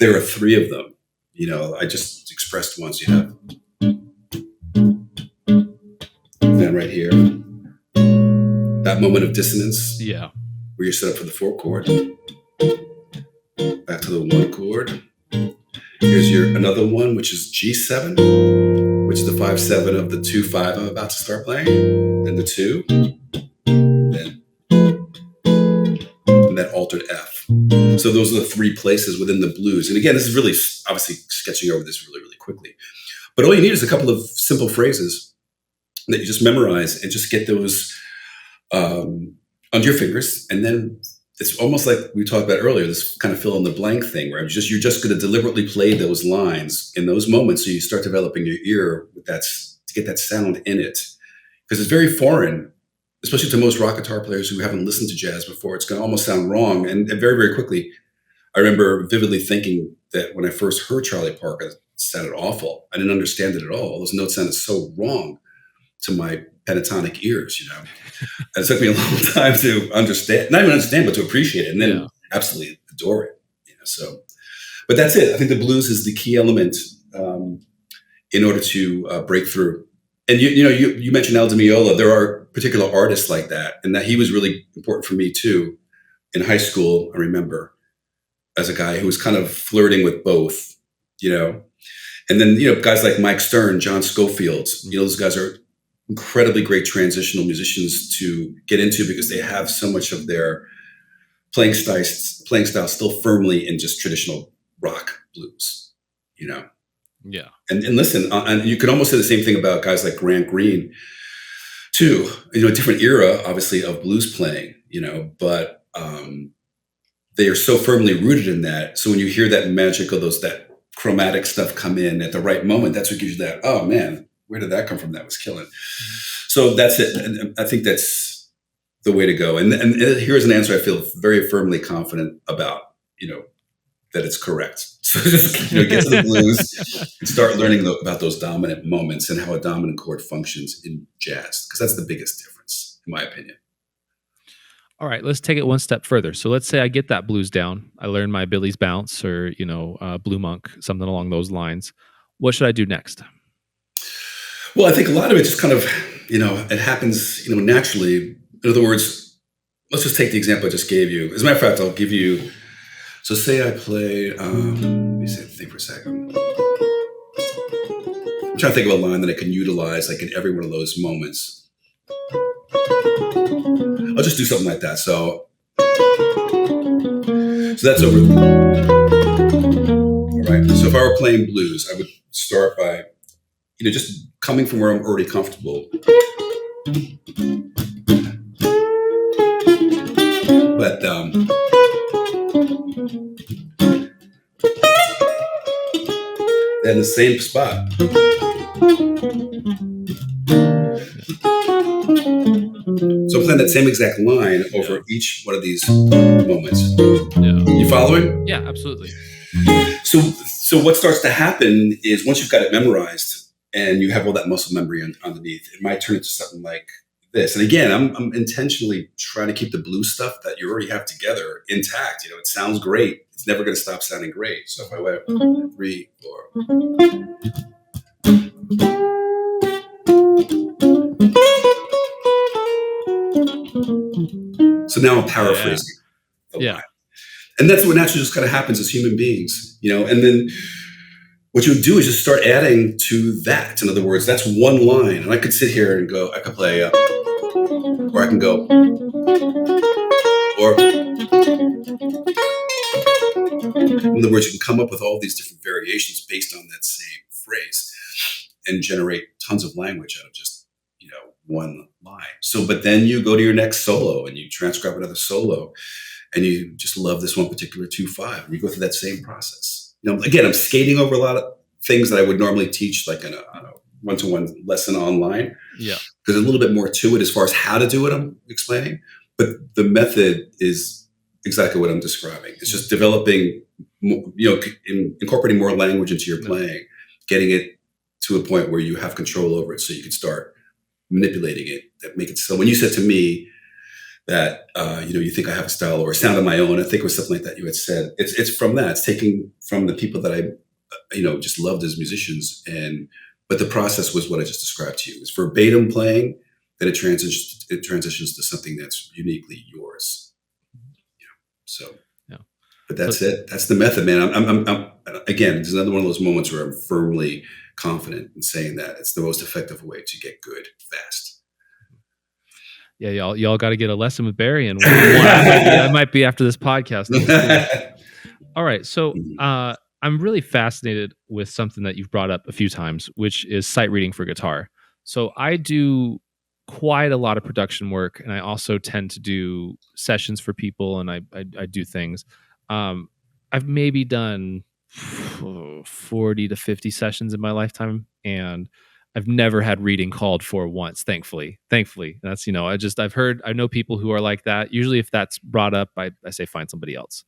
there are 3 of them. I just expressed once. You have then right here, that moment of dissonance. Yeah. Where you're set up for the 4 chord. Back to the 1 chord. Here's another one, which is G7, which is the 5/7 of the 2/5 I'm about to start playing. And the 2, and that altered F. So those are the 3 places within the blues. And again, this is really obviously sketching over this really, really quickly. But all you need is a couple of simple phrases that you just memorize and just get those under your fingers. And then it's almost like we talked about earlier, this kind of fill in the blank thing, where you're just going to deliberately play those lines in those moments, so you start developing your ear with that to get that sound in it. Because it's very foreign, especially to most rock guitar players who haven't listened to jazz before. It's going to almost sound wrong. And very, very quickly, I remember vividly thinking that when I first heard Charlie Parker, it sounded awful. I didn't understand it at all. Those notes sounded so wrong to my pentatonic ears, And it took me a long time to understand, not even understand, but to appreciate it, and then absolutely adore it. But that's it. I think the blues is the key element in order to break through. And you mentioned Al Di Meola. There are particular artists like that, and that he was really important for me too. In high school, I remember as a guy who was kind of flirting with both, and then guys like Mike Stern, John Scofield. Those guys are incredibly great transitional musicians to get into because they have so much of their playing style still firmly in just traditional rock blues, Yeah. And listen, and you could almost say the same thing about guys like Grant Green too, a different era, obviously, of blues playing, but they are so firmly rooted in that. So when you hear that magic of that chromatic stuff come in at the right moment, that's what gives you that, oh man, where did that come from? That was killing. So that's it. And I think that's the way to go. And here's an answer I feel very firmly confident about, that it's correct. So just get to the blues and start learning about those dominant moments and how a dominant chord functions in jazz, because that's the biggest difference, in my opinion. All right, let's take it one step further. So let's say I get that blues down. I learn my Billy's Bounce or, Blue Monk, something along those lines. What should I do next? Well, I think a lot of it just kind of, it happens, naturally. In other words, let's just take the example I just gave you. As a matter of fact, I'll give you, so say I play, let me think for a second. I'm trying to think of a line that I can utilize like in every one of those moments. I'll just do something like that. So that's over. All right. So if I were playing blues, I would start by, just coming from where I'm already comfortable. But then the same spot. So I'm playing that same exact line over each one of these moments. You following? Yeah, absolutely. So what starts to happen is once you've got it memorized and you have all that muscle memory underneath, it might turn into something like this. And again, I'm intentionally trying to keep the blues stuff that you already have together intact. It sounds great. It's never going to stop sounding great. So if I went 3, 4. So now I'm paraphrasing the line. And that's what naturally just kind of happens as human beings, and then what you do is just start adding to that. In other words, that's one line. And I could sit here and go, I could play, or I can go, or in other words, you can come up with all these different variations based on that same phrase and generate tons of language out of just, one line. So, but then you go to your next solo and you transcribe another solo and you just love this one particular 2/5 and you go through that same process. Again, I'm skating over a lot of things that I would normally teach like on a one-to-one lesson online. Yeah. There's a little bit more to it as far as how to do it, I'm explaining. But the method is exactly what I'm describing. It's just developing, incorporating more language into your playing, getting it to a point where you have control over it so you can start manipulating it, that make it so. When you said to me that, you think I have a style or a sound of my own, I think it was something like that you had said. It's from that. It's taking from the people that I, just loved as musicians. But the process was what I just described to you. It's verbatim playing, then it transitions to something that's uniquely yours. But that's it. That's the method, man. I'm again, it's another one of those moments where I'm firmly confident in saying that it's the most effective way to get good fast. Yeah, y'all got to get a lesson with Barry, and I might be after this podcast. All right, so I'm really fascinated with something that you've brought up a few times, which is sight reading for guitar. So I do quite a lot of production work, and I also tend to do sessions for people, and I do things. I've maybe done 40 to 50 sessions in my lifetime, and I've never had reading called for once, thankfully. That's, I know people who are like that. Usually if that's brought up, I say find somebody else.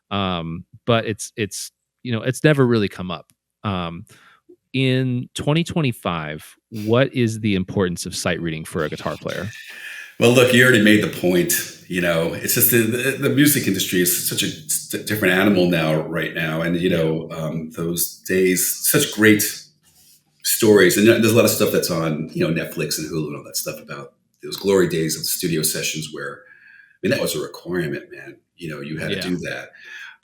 But it's never really come up. In 2025, what is the importance of sight reading for a guitar player? Well, look, you already made the point. It's just the music industry is such a different animal right now. And, those days, such great stories. And there's a lot of stuff that's on, Netflix and Hulu and all that stuff about those glory days of studio sessions where, that was a requirement, man. You had to do that.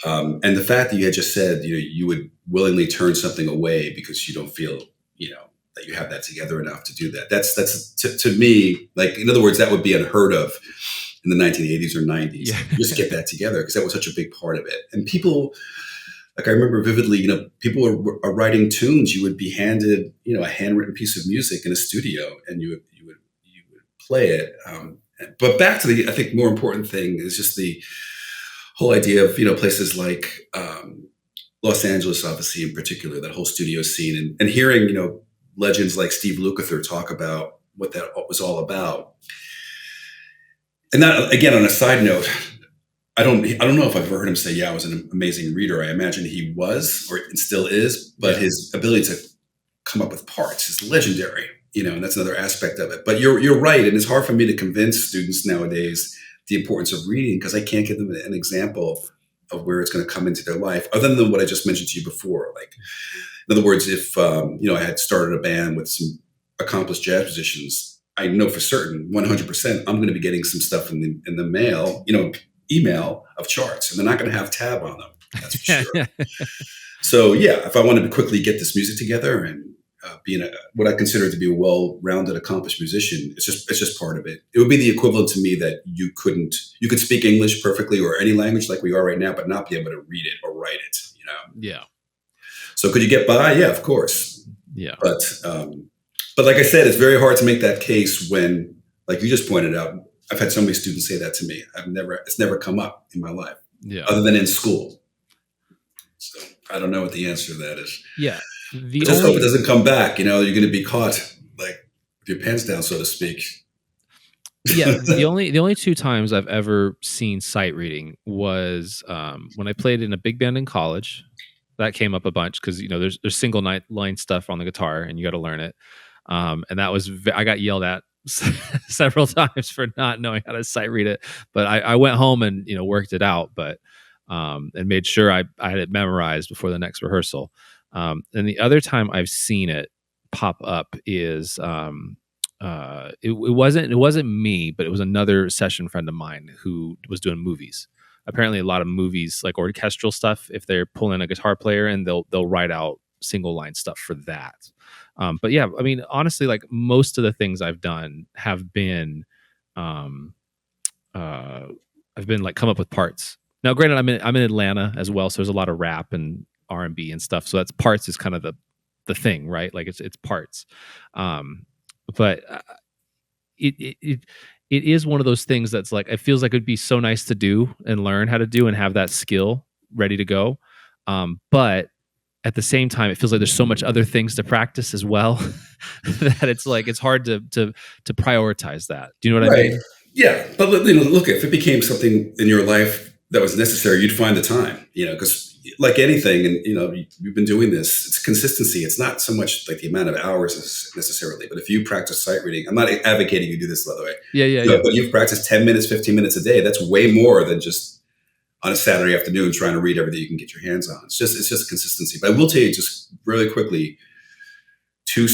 And the fact that you had just said, you would willingly turn something away because you don't feel, that you have that together enough to do that. That's to me, like, in other words, that would be unheard of in the 1980s or 90s. Yeah. Just get that together because that was such a big part of it. And people, like I remember vividly, people are writing tunes. You would be handed, a handwritten piece of music in a studio, and you would play it. But back to the, I think, more important thing is just the whole idea of, places like Los Angeles, obviously, in particular, that whole studio scene, and hearing, legends like Steve Lukather talk about what that was all about. And that, again, on a side note, I don't know if I've ever heard him say, yeah, I was an amazing reader. I imagine he was, or still is, but his ability to come up with parts is legendary, and that's another aspect of it. But you're right. And it's hard for me to convince students nowadays the importance of reading because I can't give them an example of where it's going to come into their life other than what I just mentioned to you before. Like, in other words, if, I had started a band with some accomplished jazz musicians, I know for certain 100% I'm going to be getting some stuff in the mail, email of charts, and they're not going to have tab on them. That's for sure. So yeah, if I wanted to quickly get this music together and be what I consider to be a well-rounded, accomplished musician, it's just part of it. It would be the equivalent to me that you could speak English perfectly or any language like we are right now, but not be able to read it or write it. Yeah. So could you get by? Yeah, of course. Yeah. But like I said, it's very hard to make that case when, like you just pointed out, I've had so many students say that to me. It's never come up in my life, other than in school. So I don't know what the answer to that is. Yeah. Just hope it doesn't come back. You're going to be caught like with your pants down, so to speak. Yeah, the only two times I've ever seen sight reading was when I played in a big band in college. That came up a bunch because there's single line stuff on the guitar and you got to learn it. And that was I got yelled at several times for not knowing how to sight read it. But I went home and worked it out, but and made sure I had it memorized before the next rehearsal. And the other time I've seen it pop up is it wasn't me, but it was another session friend of mine who was doing movies. Apparently, a lot of movies, like orchestral stuff, if they're pulling a guitar player, and they'll write out single line stuff for that. But yeah, I mean, honestly, like most of the things I've done have been, um, I've been like come up with parts. Now, granted, I'm in Atlanta as well, so there's a lot of rap and R&B and stuff. So that's parts is kind of the thing, right? Like it's parts. But it is one of those things that's like it feels like it'd be so nice to do and learn how to do and have that skill ready to go. But at the same time, it feels like there's so much other things to practice as well that it's hard to prioritize that. Do you know what I mean? Yeah, but look, if it became something in your life that was necessary, you'd find the time. Because like anything, and you've been doing this. It's consistency. It's not so much like the amount of hours necessarily, but if you practice sight reading, I'm not advocating you do this, by the way. Yeah. But you've practiced 10 minutes, 15 minutes a day. That's way more than just on a Saturday afternoon trying to read everything you can get your hands on. It's just consistency. But I will tell you just really quickly, two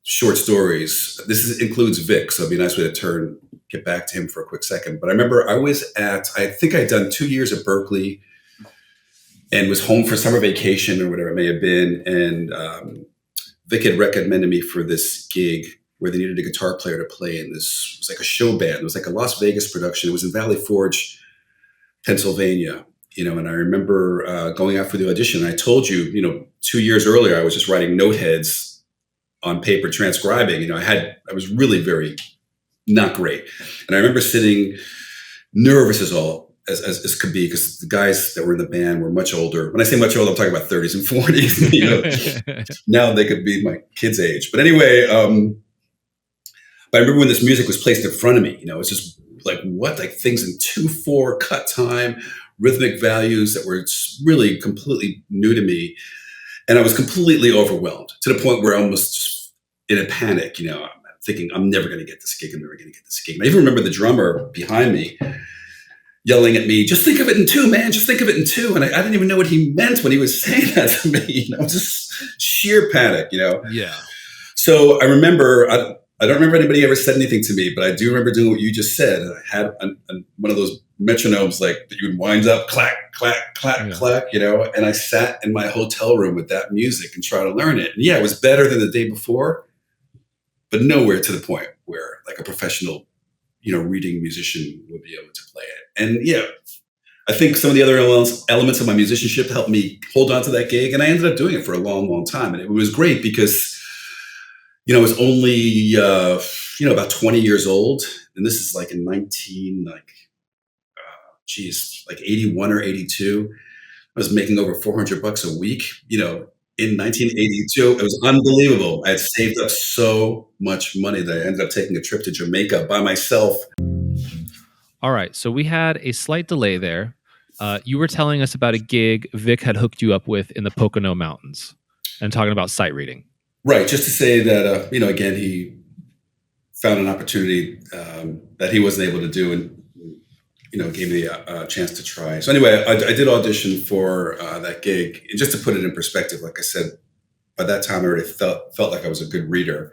short stories. This includes Vic, so it'd be a nice way to get back to him for a quick second. But I remember I think I'd done 2 years at Berkeley and was home for summer vacation or whatever it may have been. And Vic had recommended me for this gig where they needed a guitar player to play in this. It was like a show band. It was like a Las Vegas production. It was in Valley Forge, Pennsylvania. And I remember going out for the audition. I told you, 2 years earlier, I was just writing note heads on paper, transcribing. I was really very not great. And I remember sitting nervous as could be, because the guys that were in the band were much older. When I say much older, I'm talking about 30s and 40s. Now they could be my kids' age. But anyway, but I remember when this music was placed in front of me, it's just like, what? Like things in 2/4 cut time, rhythmic values that were really completely new to me. And I was completely overwhelmed to the point where I almost just in a panic, thinking, I'm never going to get this gig. I'm never going to get this gig. And I even remember the drummer behind me yelling at me, just think of it in two, man. Just think of it in two. And I didn't even know what he meant when he was saying that to me. Just sheer panic, Yeah. So I remember, I don't remember anybody ever said anything to me, but I do remember doing what you just said. I had one of those metronomes like that you would wind up, clack, clack, clack, clack, and I sat in my hotel room with that music and try to learn it. And yeah, it was better than the day before, but nowhere to the point where like a professional, reading musician would be able to play it. And yeah, I think some of the other elements of my musicianship helped me hold on to that gig. And I ended up doing it for a long, long time. And it was great because, I was only, about 20 years old. And this is like in 81 or 82. I was making over $400 a week, in 1982. It was unbelievable. I had saved up so much money that I ended up taking a trip to Jamaica by myself. All right. So we had a slight delay there. You were telling us about a gig Vic had hooked you up with in the Pocono Mountains and talking about sight reading. Right. Just to say that, again, he found an opportunity that he wasn't able to do and, gave me a chance to try. So anyway, I did audition for that gig. And just to put it in perspective, like I said, by that time I already felt like I was a good reader.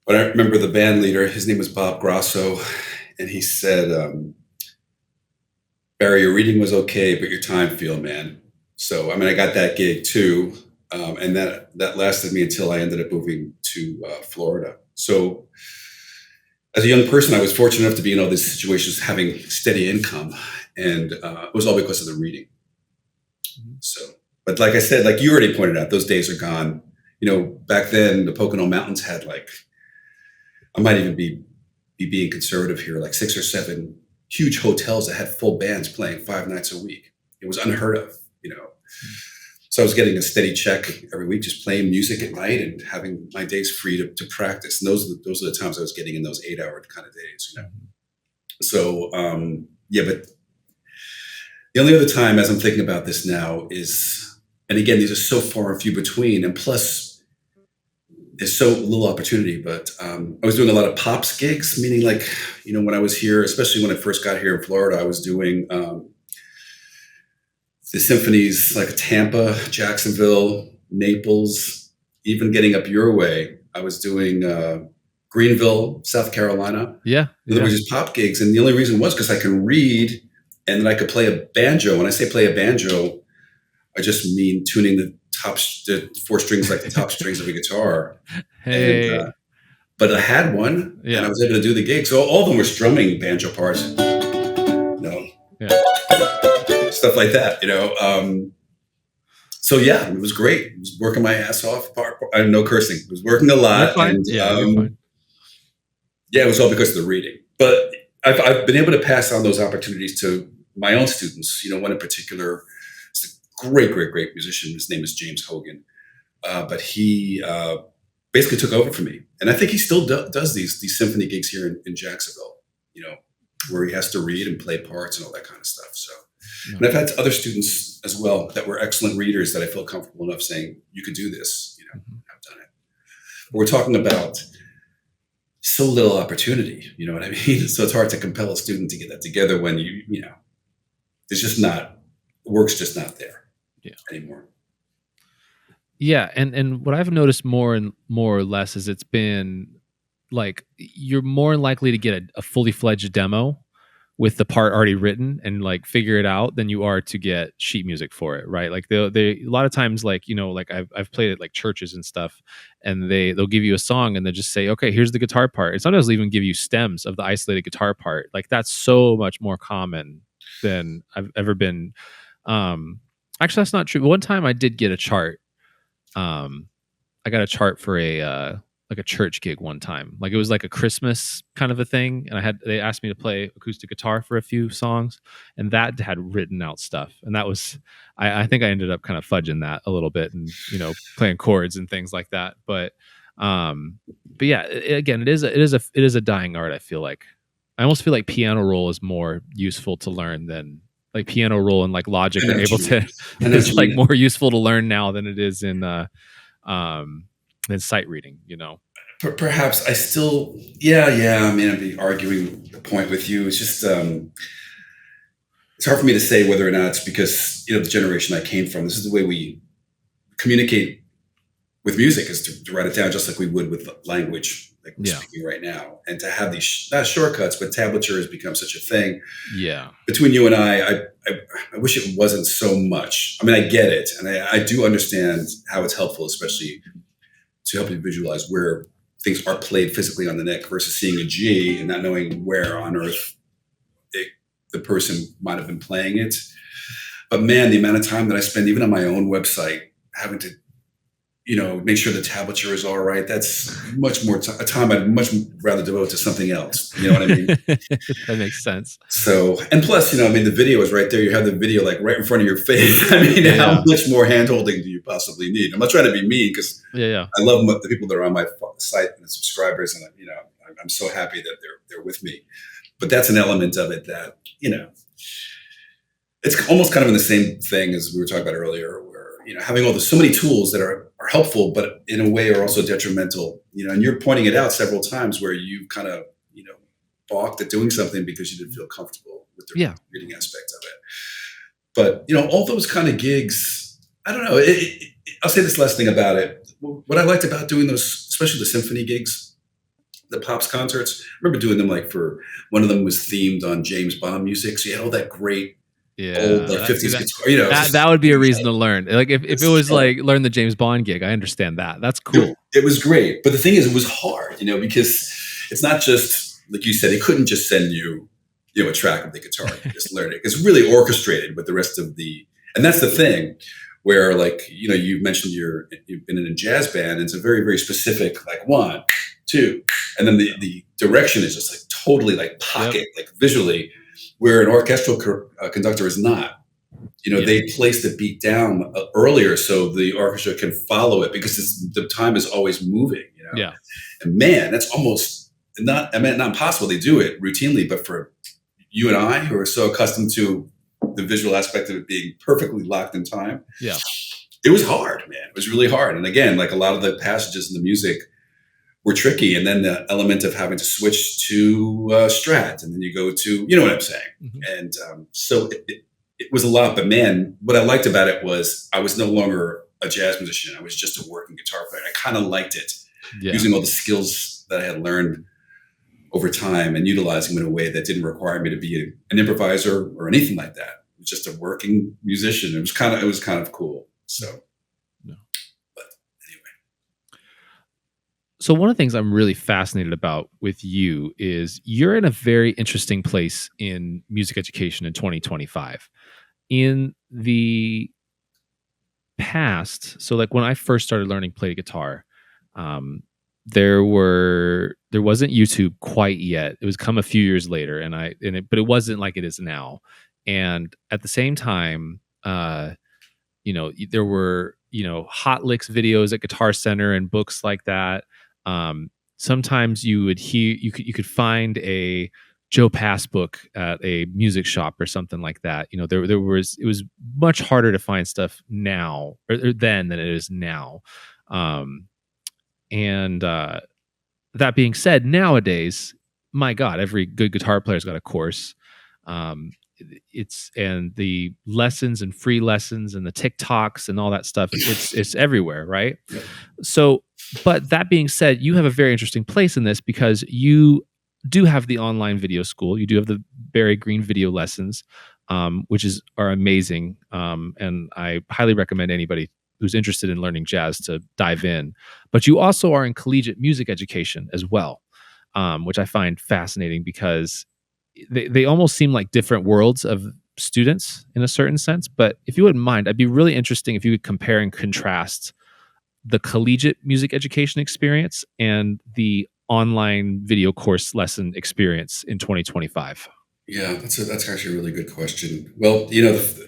But I remember the band leader, his name was Bob Grosso, and he said, Barry, your reading was okay, but your time feel, man. So, I got that gig too. And that lasted me until I ended up moving to Florida. So as a young person, I was fortunate enough to be in all these situations, having steady income. And it was all because of the reading. So, but like I said, like you already pointed out, those days are gone. Back then the Pocono Mountains had I might even be being conservative here, like 6 or 7 huge hotels that had full bands playing 5 nights a week. It was unheard of, So I was getting a steady check every week, just playing music at night and having my days free to practice. And those are the times I was getting in those 8-hour kind of days, you know. So but the only other time, as I'm thinking about this now, is, and again, these are so far and few between, and plus there's so little opportunity. But I was doing a lot of pops gigs, meaning like, you know, when I was here, especially when I first got here in Florida, I was doing the symphonies like Tampa, Jacksonville, Naples, even getting up your way. I was doing Greenville, South Carolina. Yeah. There were just pop gigs. And the only reason was because I can read and then I could play a banjo. When I say play a banjo, I just mean tuning the 4 strings like the top strings of a guitar. Hey. And, but I had one and I was able to do the gig. So all of them were strumming banjo parts. Stuff like that, you know. So yeah, it was great. I was working my ass off. No cursing. I was working a lot. And, you're fine. Yeah, it was all because of the reading. But I've been able to pass on those opportunities to my own students. You know, one in particular is a great musician. His name is James Hogan. But he basically took over for me. And I think he still does these symphony gigs here in Jacksonville, you know, where he has to read and play parts and all that kind of stuff. So. And I've had other students as well that were excellent readers that I feel comfortable enough saying, you could do this, you know, I've done it. But we're talking about so little opportunity, you know what I mean? So it's hard to compel a student to get that together when you know, there's just not, work's just not there anymore. Yeah. And what I've noticed more or less is it's been like, you're more likely to get a fully fledged demo with the part already written and like figure it out than you are to get sheet music for it, right? Like they a lot of times, like, you know, like I've played at like churches and stuff, and they'll give you a song and they just say, okay, here's the guitar part. And sometimes they'll even give you stems of the isolated guitar part. Like that's so much more common than I've ever been. Actually, that's not true. One time I did get a chart. I got a chart for like a church gig one time. Like it was like a Christmas kind of a thing. And they asked me to play acoustic guitar for a few songs, and that had written out stuff. And that was, I think I ended up kind of fudging that a little bit and, you know, playing chords and things like that. But yeah, again, it is a dying art. I feel like I almost feel like piano roll is more useful to learn than like piano roll and like Logic are able to, it's like more useful to learn now than it is in, than sight reading, you know. Perhaps I still, I mean, I'd be arguing the point with you. It's just, it's hard for me to say whether or not it's because, you know, the generation I came from, this is the way we communicate with music, is to write it down just like we would with language, like we're speaking right now. And to have these, not shortcuts, but tablature has become such a thing. Yeah. Between you and I wish it wasn't so much. I mean, I get it. And I do understand how it's helpful, especially to help you visualize where things are played physically on the neck versus seeing a G and not knowing where on earth the person might have been playing it. But man, the amount of time that I spend even on my own website having to, you know, make sure the tablature is all right, that's much more time I'd much rather devote to something else. You know what I mean? That makes sense. So, and plus, you know, I mean, the video is right there. You have the video like right in front of your face. I mean, how much more hand-holding do you possibly need? I'm not trying to be mean because I love the people that are on my site and the subscribers, and, you know, I'm so happy that they're with me. But that's an element of it that, you know, it's almost kind of in the same thing as we were talking about earlier, where, you know, having so many tools that are helpful, but in a way are also detrimental, you know, and you're pointing it out several times where you kind of, you know, balked at doing something because you didn't feel comfortable with the reading aspect of it. But, you know, all those kind of gigs, I don't know. I'll say this last thing about it. What I liked about doing those, especially the symphony gigs, the Pops concerts, I remember doing them like one of them was themed on James Bond music. So you had all that great old like 50s guitar, you know. That would be a reason to learn. Like if it was like learn the James Bond gig, I understand that. That's cool. It was great. But the thing is, it was hard, you know, because it's not just, like you said, it couldn't just send you, you know, a track of the guitar and just learn it. It's really orchestrated with the rest of and that's the thing where, like, you know, you mentioned you've been in a jazz band, and it's a very, very specific, like 1, 2, and then the direction is just like totally like pocket, like visually, where an orchestral conductor is not. They place the beat down earlier so the orchestra can follow it because the time is always moving. Yeah. And man, that's almost not impossible. They do it routinely, but for you and I, who are so accustomed to the visual aspect of it being perfectly locked in time, it was hard, man. It was really hard. And again, like a lot of the passages in the music were tricky. And then the element of having to switch to strat, and then you go to, you know what I'm saying? Mm-hmm. And so it was a lot. But man, what I liked about it was I was no longer a jazz musician. I was just a working guitar player. I kind of liked it, using all the skills that I had learned over time and utilizing them in a way that didn't require me to be an improviser or anything like that. It was just a working musician. It was kind of cool. So, but anyway. So one of the things I'm really fascinated about with you is you're in a very interesting place in music education in 2025. In the past, so like when I first started learning play guitar, there wasn't YouTube quite yet. It was come a few years later, but it wasn't like it is now. And at the same time, there were hot licks videos at Guitar Center and books like that. Sometimes you could find a Joe Pass book at a music shop or something like that. It was much harder to find stuff now or then than it is now. And that being said, nowadays, my God, every good guitar player's got a course. And the lessons and free lessons and the TikToks and all that stuff, it's everywhere, right? Yeah. So, but that being said, you have a very interesting place in this because you do have the online video school. You do have the Barry Greene video lessons, which are amazing. And I highly recommend anybody who's interested in learning jazz to dive in. But you also are in collegiate music education as well, which I find fascinating because they almost seem like different worlds of students in a certain sense. But if you wouldn't mind, I'd be really interesting if you could compare and contrast the collegiate music education experience and the online video course lesson experience in 2025. Yeah, that's actually a really good question. Well, this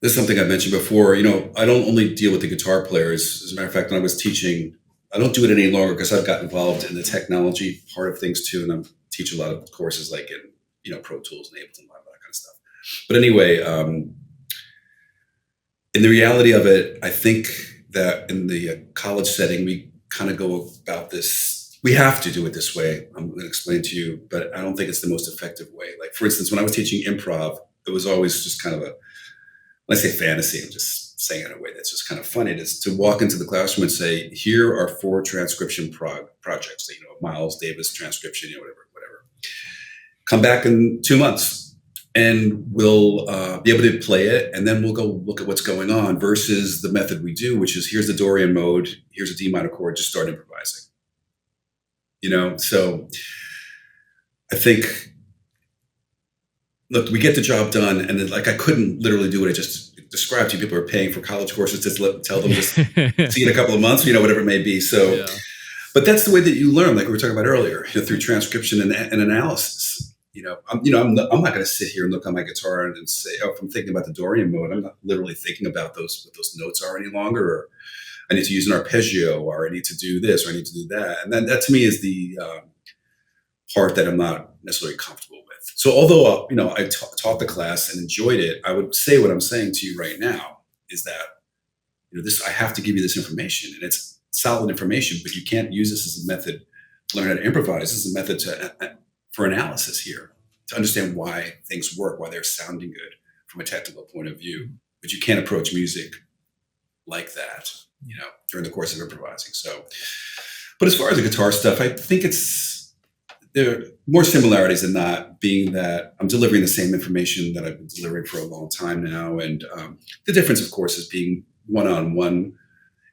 is something I mentioned before. I don't only deal with the guitar players. As a matter of fact, when I was teaching, I don't do it any longer because I've got involved in the technology part of things too, and I teach a lot of courses like in Pro Tools and Ableton Live, that kind of stuff. But anyway, in the reality of it, I think that in the college setting, we kind of go about this. We have to do it this way. I'm going to explain to you, but I don't think it's the most effective way. Like, for instance, when I was teaching improv, it was always just kind of when I say fantasy, I'm just saying it in a way that's just kind of funny. It is to walk into the classroom and say, here are 4 transcription projects, Miles Davis transcription, whatever. Come back in 2 months and we'll be able to play it. And then we'll go look at what's going on versus the method we do, which is here's the Dorian mode. Here's a D minor chord, just start improvising. So I think, look, we get the job done. And then I couldn't literally do what I just described to you. People are paying for college courses to tell them just see in a couple of months, whatever it may be. So, yeah. But that's the way that you learn, like we were talking about earlier, through transcription and analysis. I'm not going to sit here and look on my guitar and say, if I'm thinking about the Dorian mode, I'm not literally thinking about what those notes are any longer, or I need to use an arpeggio, or I need to do this, or I need to do that. And then that to me is the part that I'm not necessarily comfortable with. So although, I taught the class and enjoyed it, I would say what I'm saying to you right now is that, I have to give you this information, and it's solid information, but you can't use this as a method to learn how to improvise. This is a method for analysis here, to understand why things work, why they're sounding good from a technical point of view. But you can't approach music like that, during the course of improvising. So, but as far as the guitar stuff, I think there are more similarities than not, being that I'm delivering the same information that I've been delivering for a long time now. And the difference, of course, is being one-on-one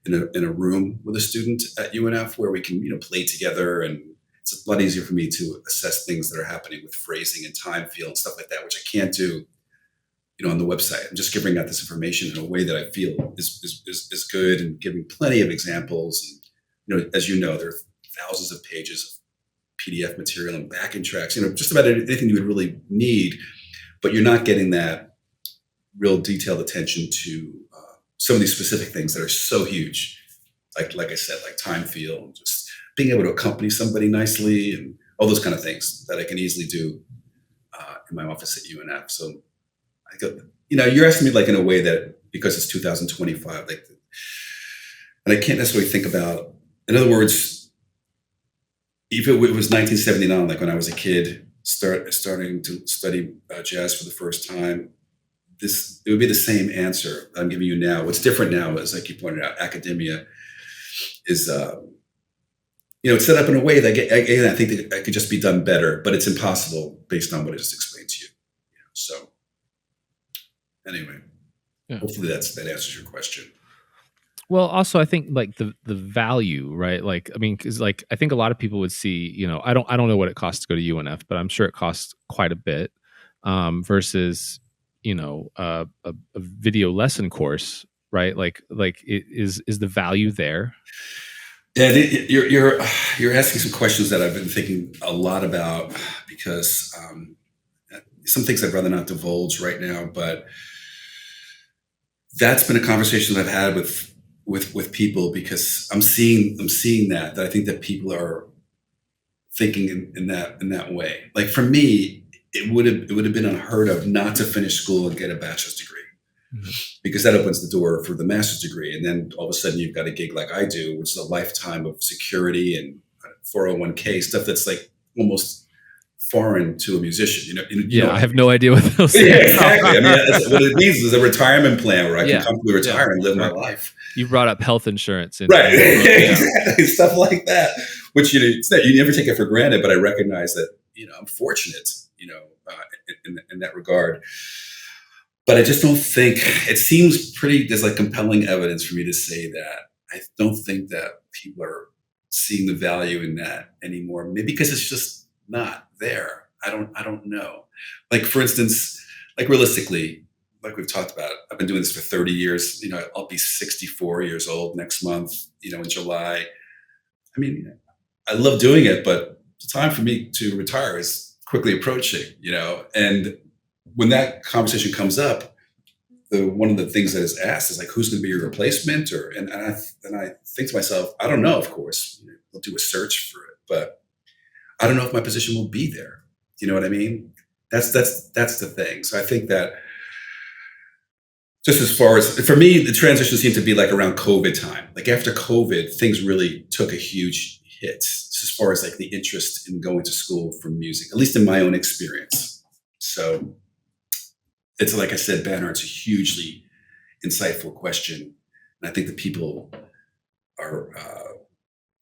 in a room with a student at UNF where we can, play together, and it's a lot easier for me to assess things that are happening with phrasing and time feel and stuff like that, which I can't do, on the website. I'm just giving out this information in a way that I feel is good, and giving plenty of examples. And, as there are thousands of pages of PDF material and backing tracks, just about anything you would really need, but you're not getting that real detailed attention to some of these specific things that are so huge. Like I said, like time, feel, and just being able to accompany somebody nicely and all those kind of things that I can easily do in my office at UNF. So I go, you're asking me like in a way that because it's 2025, like, and I can't necessarily think about, in other words, if it was 1979, like when I was a kid, starting to study jazz for the first time, it would be the same answer I'm giving you now. What's different now is, like you pointed out, academia is, it's set up in a way that, again, I think that it could just be done better, but it's impossible based on what I just explained to you. So anyway, hopefully that answers your question. Well, also I think like the value, right? Like, I mean, because like I think a lot of people would see, I don't know what it costs to go to UNF, but I'm sure it costs quite a bit versus a video lesson course, right? Like is the value there? Yeah, you're asking some questions that I've been thinking a lot about because some things I'd rather not divulge right now, but that's been a conversation that I've had with people because I'm seeing that I think that people are thinking in that way. Like for me, it would have been unheard of not to finish school and get a bachelor's degree. Mm-hmm. Because that opens the door for the master's degree. And then all of a sudden you've got a gig like I do, which is a lifetime of security and 401k stuff that's like almost foreign to a musician. I have no idea what those things are. Exactly. I mean, what it means is a retirement plan where I can comfortably retire and live my life. You brought up health insurance. Right. Exactly. Stuff like that, which you never take it for granted, but I recognize that, I'm fortunate, in that regard. But I just don't think it seems there's like compelling evidence for me to say that I don't think that people are seeing the value in that anymore. Maybe because it's just not there. I don't know. Like for instance, like realistically, like we've talked about, I've been doing this for 30 years. I'll be 64 years old next month, in July. I mean, I love doing it, but the time for me to retire is quickly approaching, and when that conversation comes up, one of the things that is asked is like, who's going to be your replacement? And I think to myself, I don't know, of course, we'll do a search for it, but I don't know if my position will be there. You know what I mean? That's the thing. So I think that just as far as, for me, the transition seemed to be like around COVID time. Like after COVID, things really took a huge hit just as far as like the interest in going to school for music, at least in my own experience. So it's like I said, Banner, it's a hugely insightful question. And I think that people are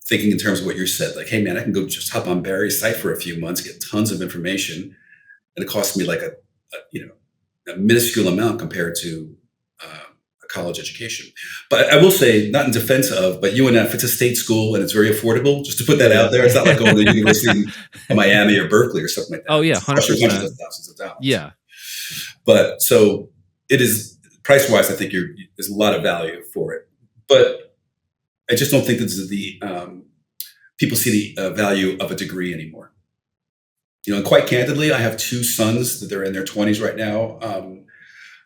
thinking in terms of what you said, like, hey man, I can go just hop on Barry's site for a few months, get tons of information. And it costs me like a minuscule amount compared to a college education. But I will say, not in defense of, but UNF, it's a state school and it's very affordable. Just to put that out there. It's not like going to the University of Miami or Berkeley or something like that. Oh yeah, 100%. Thousands of dollars. Yeah. But so it is price-wise, I think there's a lot of value for it. But I just don't think that people see the value of a degree anymore. And quite candidly, I have two sons that they're in their 20s right now.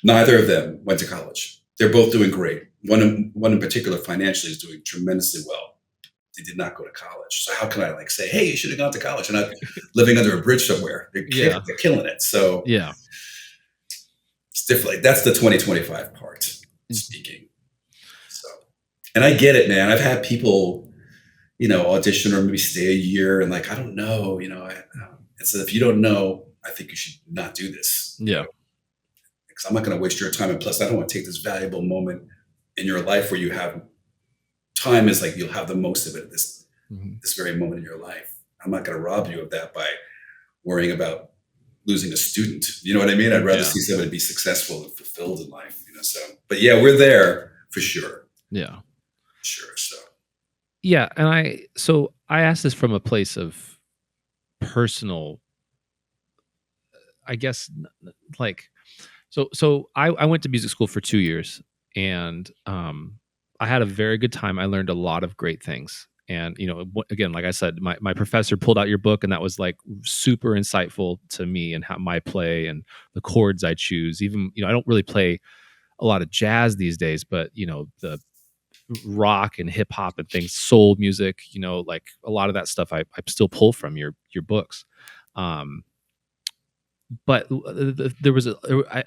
Neither of them went to college. They're both doing great. One in particular financially is doing tremendously well. They did not go to college. So how can I say, hey, you should have gone to college and not living under a bridge somewhere? They're killing it. So yeah. It's different. That's the 2025 part speaking. So, and I get it, man. I've had people, audition or maybe stay a year and I don't know, and so if you don't know, I think you should not do this. Yeah. Because I'm not going to waste your time. And plus I don't want to take this valuable moment in your life where you have time is you'll have the most of it at this very moment in your life. I'm not going to rob you of that by worrying about losing a student. You know what I mean? I'd rather see somebody be successful and fulfilled in life, so, but yeah, we're there for sure. Yeah. Sure. So. Yeah. And I asked this from a place of personal, I guess, so I went to music school for 2 years and, I had a very good time. I learned a lot of great things. And, again, like I said, my professor pulled out your book, and that was like super insightful to me and how my play and the chords I choose. Even, I don't really play a lot of jazz these days, but, the rock and hip hop and things, soul music, like a lot of that stuff I still pull from your books. But there was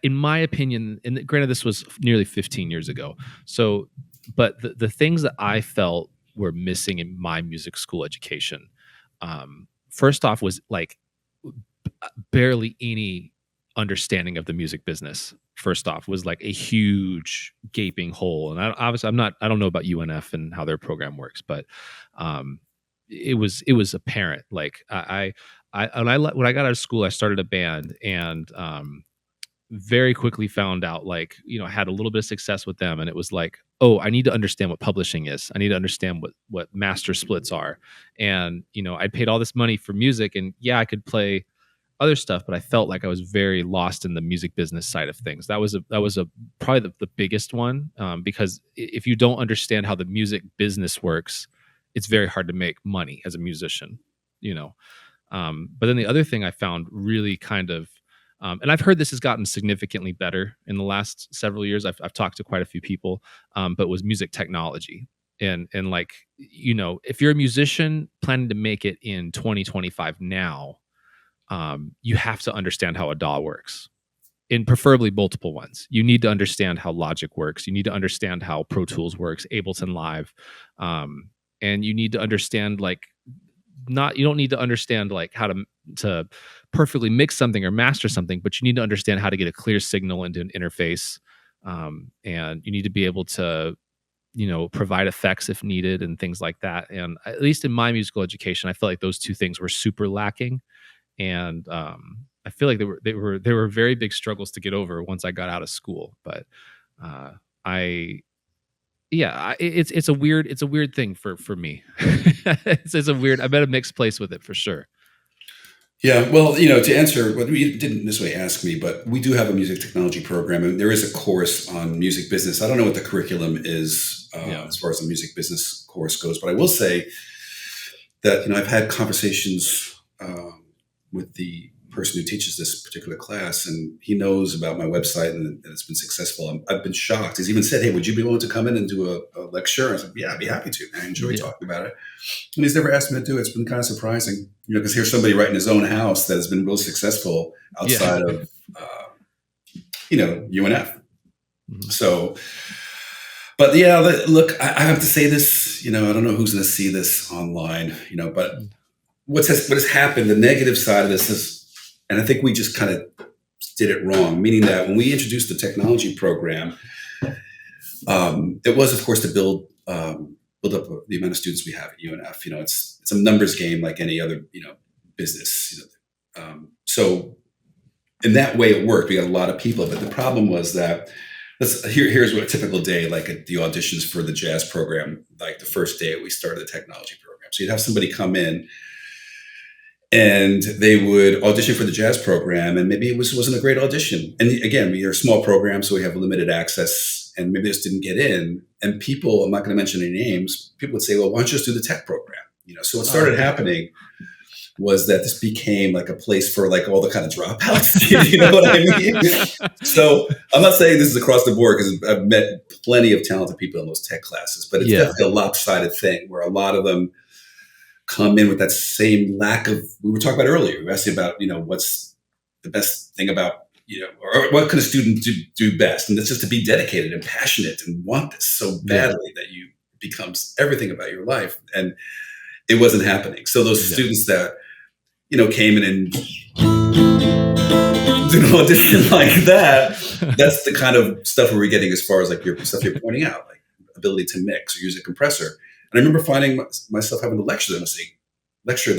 in my opinion, and granted this was nearly 15 years ago. So, but the things that I felt were missing in my music school education, first off was like barely any understanding of the music business. First off was like a huge gaping hole. And obviously I don't know about UNF and how their program works, but it was apparent. Like when I got out of school, I started a band, and very quickly found out, like, I had a little bit of success with them, and it was like, oh, I need to understand what publishing is. I need to understand what master splits are. And, I paid all this money for music, and yeah, I could play other stuff, but I felt like I was very lost in the music business side of things. That was probably the biggest one, because if you don't understand how the music business works, it's very hard to make money as a musician, but then the other thing I found really kind of, and I've heard this has gotten significantly better in the last several years. I've talked to quite a few people, but was music technology. And like, if you're a musician planning to make it in 2025 now, you have to understand how a DAW works, and preferably multiple ones. You need to understand how Logic works. You need to understand how Pro Tools works, Ableton Live. And you need to understand, like, you don't need to understand like how to perfectly mix something or master something, but you need to understand how to get a clear signal into an interface. And you need to be able to, provide effects if needed and things like that. And at least in my musical education, I feel like those two things were super lacking. And I feel like they were very big struggles to get over once I got out of school. But it's a weird thing for me. it's a weird. I'm at a mixed place with it for sure. Yeah, well, to answer, what you didn't necessarily ask me, but we do have a music technology program, and there is a course on music business. I don't know what the curriculum is as far as the music business course goes, but I will say that I've had conversations with the person who teaches this particular class, and he knows about my website and that it's been successful. I've been shocked. He's even said, "Hey, would you be willing to come in and do a lecture?" I said, "Yeah, I'd be happy to. I enjoy talking about it." And he's never asked me to do it. It's been kind of surprising, because here's somebody right in his own house that has been real successful outside of, UNF. Mm-hmm. So, but yeah, look, I have to say this, I don't know who's going to see this online, but what has happened, the negative side of this is, and I think we just kind of did it wrong, meaning that when we introduced the technology program, it was, of course, to build up the amount of students we have at UNF. It's a numbers game like any other, business. So in that way it worked. We got a lot of people, but the problem was that here's what a typical day, like at the auditions for the jazz program, like the first day we started the technology program. So you'd have somebody come in, and they would audition for the jazz program, and maybe it wasn't a great audition. And again, we are a small program, so we have limited access, and maybe they just didn't get in. And people, I'm not going to mention any names, people would say, "Well, why don't you just do the tech program?" So what started happening was that this became like a place for like all the kind of dropouts. You know what I mean? So I'm not saying this is across the board, because I've met plenty of talented people in those tech classes, but it's definitely a lopsided thing where a lot of them come in with that same lack of, we were talking about earlier, we asked you about, what's the best thing about, or what can a student do best? And it's just to be dedicated and passionate and want this so badly that you becomes everything about your life. And it wasn't happening. So those students that, came in and did an audition like that, that's the kind of stuff we're getting as far as like your stuff you're pointing out, like ability to mix or use a compressor. And I remember finding myself having to lecture them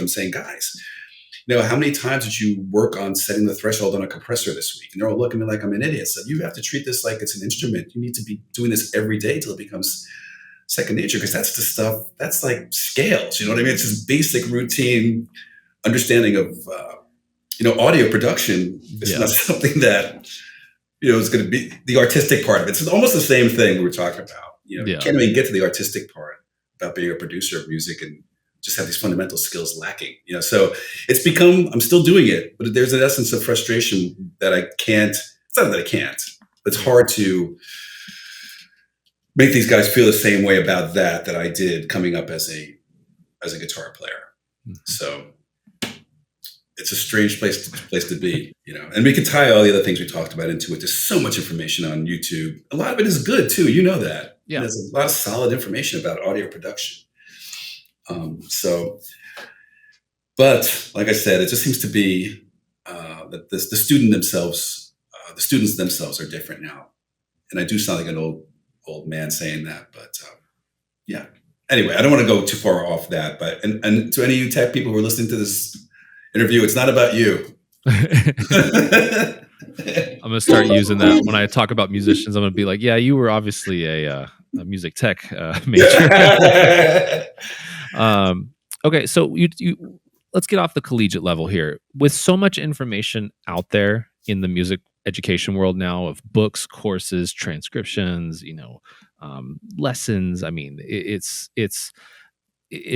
saying, "Guys, how many times did you work on setting the threshold on a compressor this week?" And they're all looking at me like I'm an idiot. So you have to treat this like it's an instrument. You need to be doing this every day till it becomes second nature, because that's the stuff, that's like scales. You know what I mean? It's just basic routine understanding of, audio production. It's not something that, is going to be the artistic part of it. It's almost the same thing we were talking about. You can't even get to the artistic part about being a producer of music and just have these fundamental skills lacking, so it's become, I'm still doing it, but there's an essence of frustration that I can't, it's not that I can't, it's hard to make these guys feel the same way about that I did coming up as a guitar player. Mm-hmm. So it's a strange place to be, and we could tie all the other things we talked about into it. There's so much information on YouTube. A lot of it is good too. You know that. Yeah. There's a lot of solid information about audio production. But like I said, it just seems to be that the students themselves are different now. And I do sound like an old man saying that, but yeah. Anyway, I don't want to go too far off that, but and to any of you tech people who are listening to this interview, it's not about you. I'm going to start using that when I talk about musicians. I'm going to be like, yeah, you were obviously a music tech major. Okay, so you let's get off the collegiate level here. With so much information out there in the music education world now of books, courses, transcriptions, lessons. I mean, it's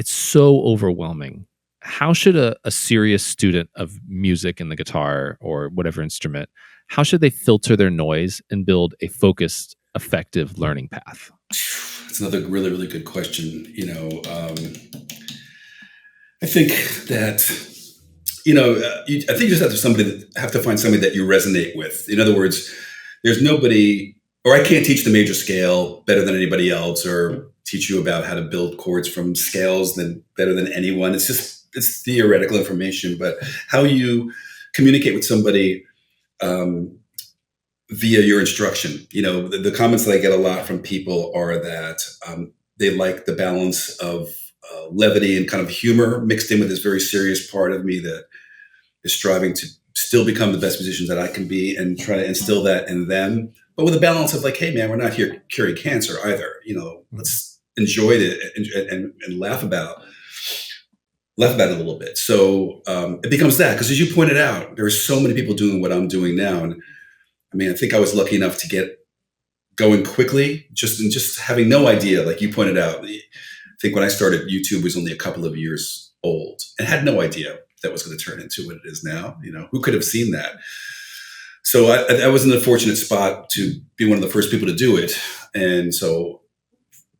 so overwhelming. How should a serious student of music and the guitar or whatever instrument, how should they filter their noise and build a focused, effective learning path? It's another really, really good question. I think that, I think you just have to find somebody that you resonate with. In other words, there's nobody, or I can't teach the major scale better than anybody else, or teach you about how to build chords from scales better than anyone. It's theoretical information, but how you communicate with somebody via your instruction. The comments that I get a lot from people are that they like the balance of levity and kind of humor mixed in with this very serious part of me that is striving to still become the best musicians that I can be and try to instill that in them, but with a balance of like, hey man, we're not here curing cancer either. Let's enjoy it and laugh about it a little bit. So it becomes that, because as you pointed out, there are so many people doing what I'm doing now. And I mean, I think I was lucky enough to get going quickly, just having no idea, like you pointed out. I think when I started, YouTube was only a couple of years old and had no idea that was going to turn into what it is now. Who could have seen that? So I was in a fortunate spot to be one of the first people to do it. And so,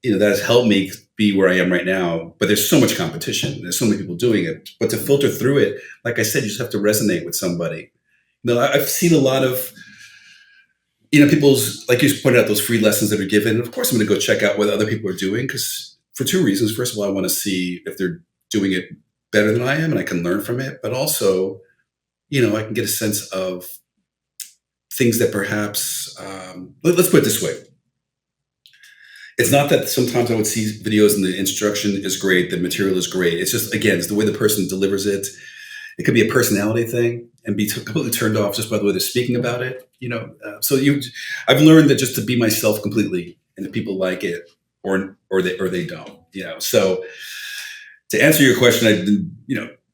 that has helped me be where I am right now. But there's so much competition. There's so many people doing it. But to filter through it, like I said, you just have to resonate with somebody. I've seen a lot of, people's, like you pointed out, those free lessons that are given. Of course, I'm going to go check out what other people are doing, because for two reasons. First of all, I want to see if they're doing it better than I am and I can learn from it. But also, I can get a sense of things that perhaps, let's put it this way. It's not that sometimes I would see videos and the instruction is great, the material is great. It's just, again, it's the way the person delivers it. It could be a personality thing and be completely turned off just by the way they're speaking about it. I've learned that just to be myself completely, and if people like it, or they don't, So to answer your question, I've been,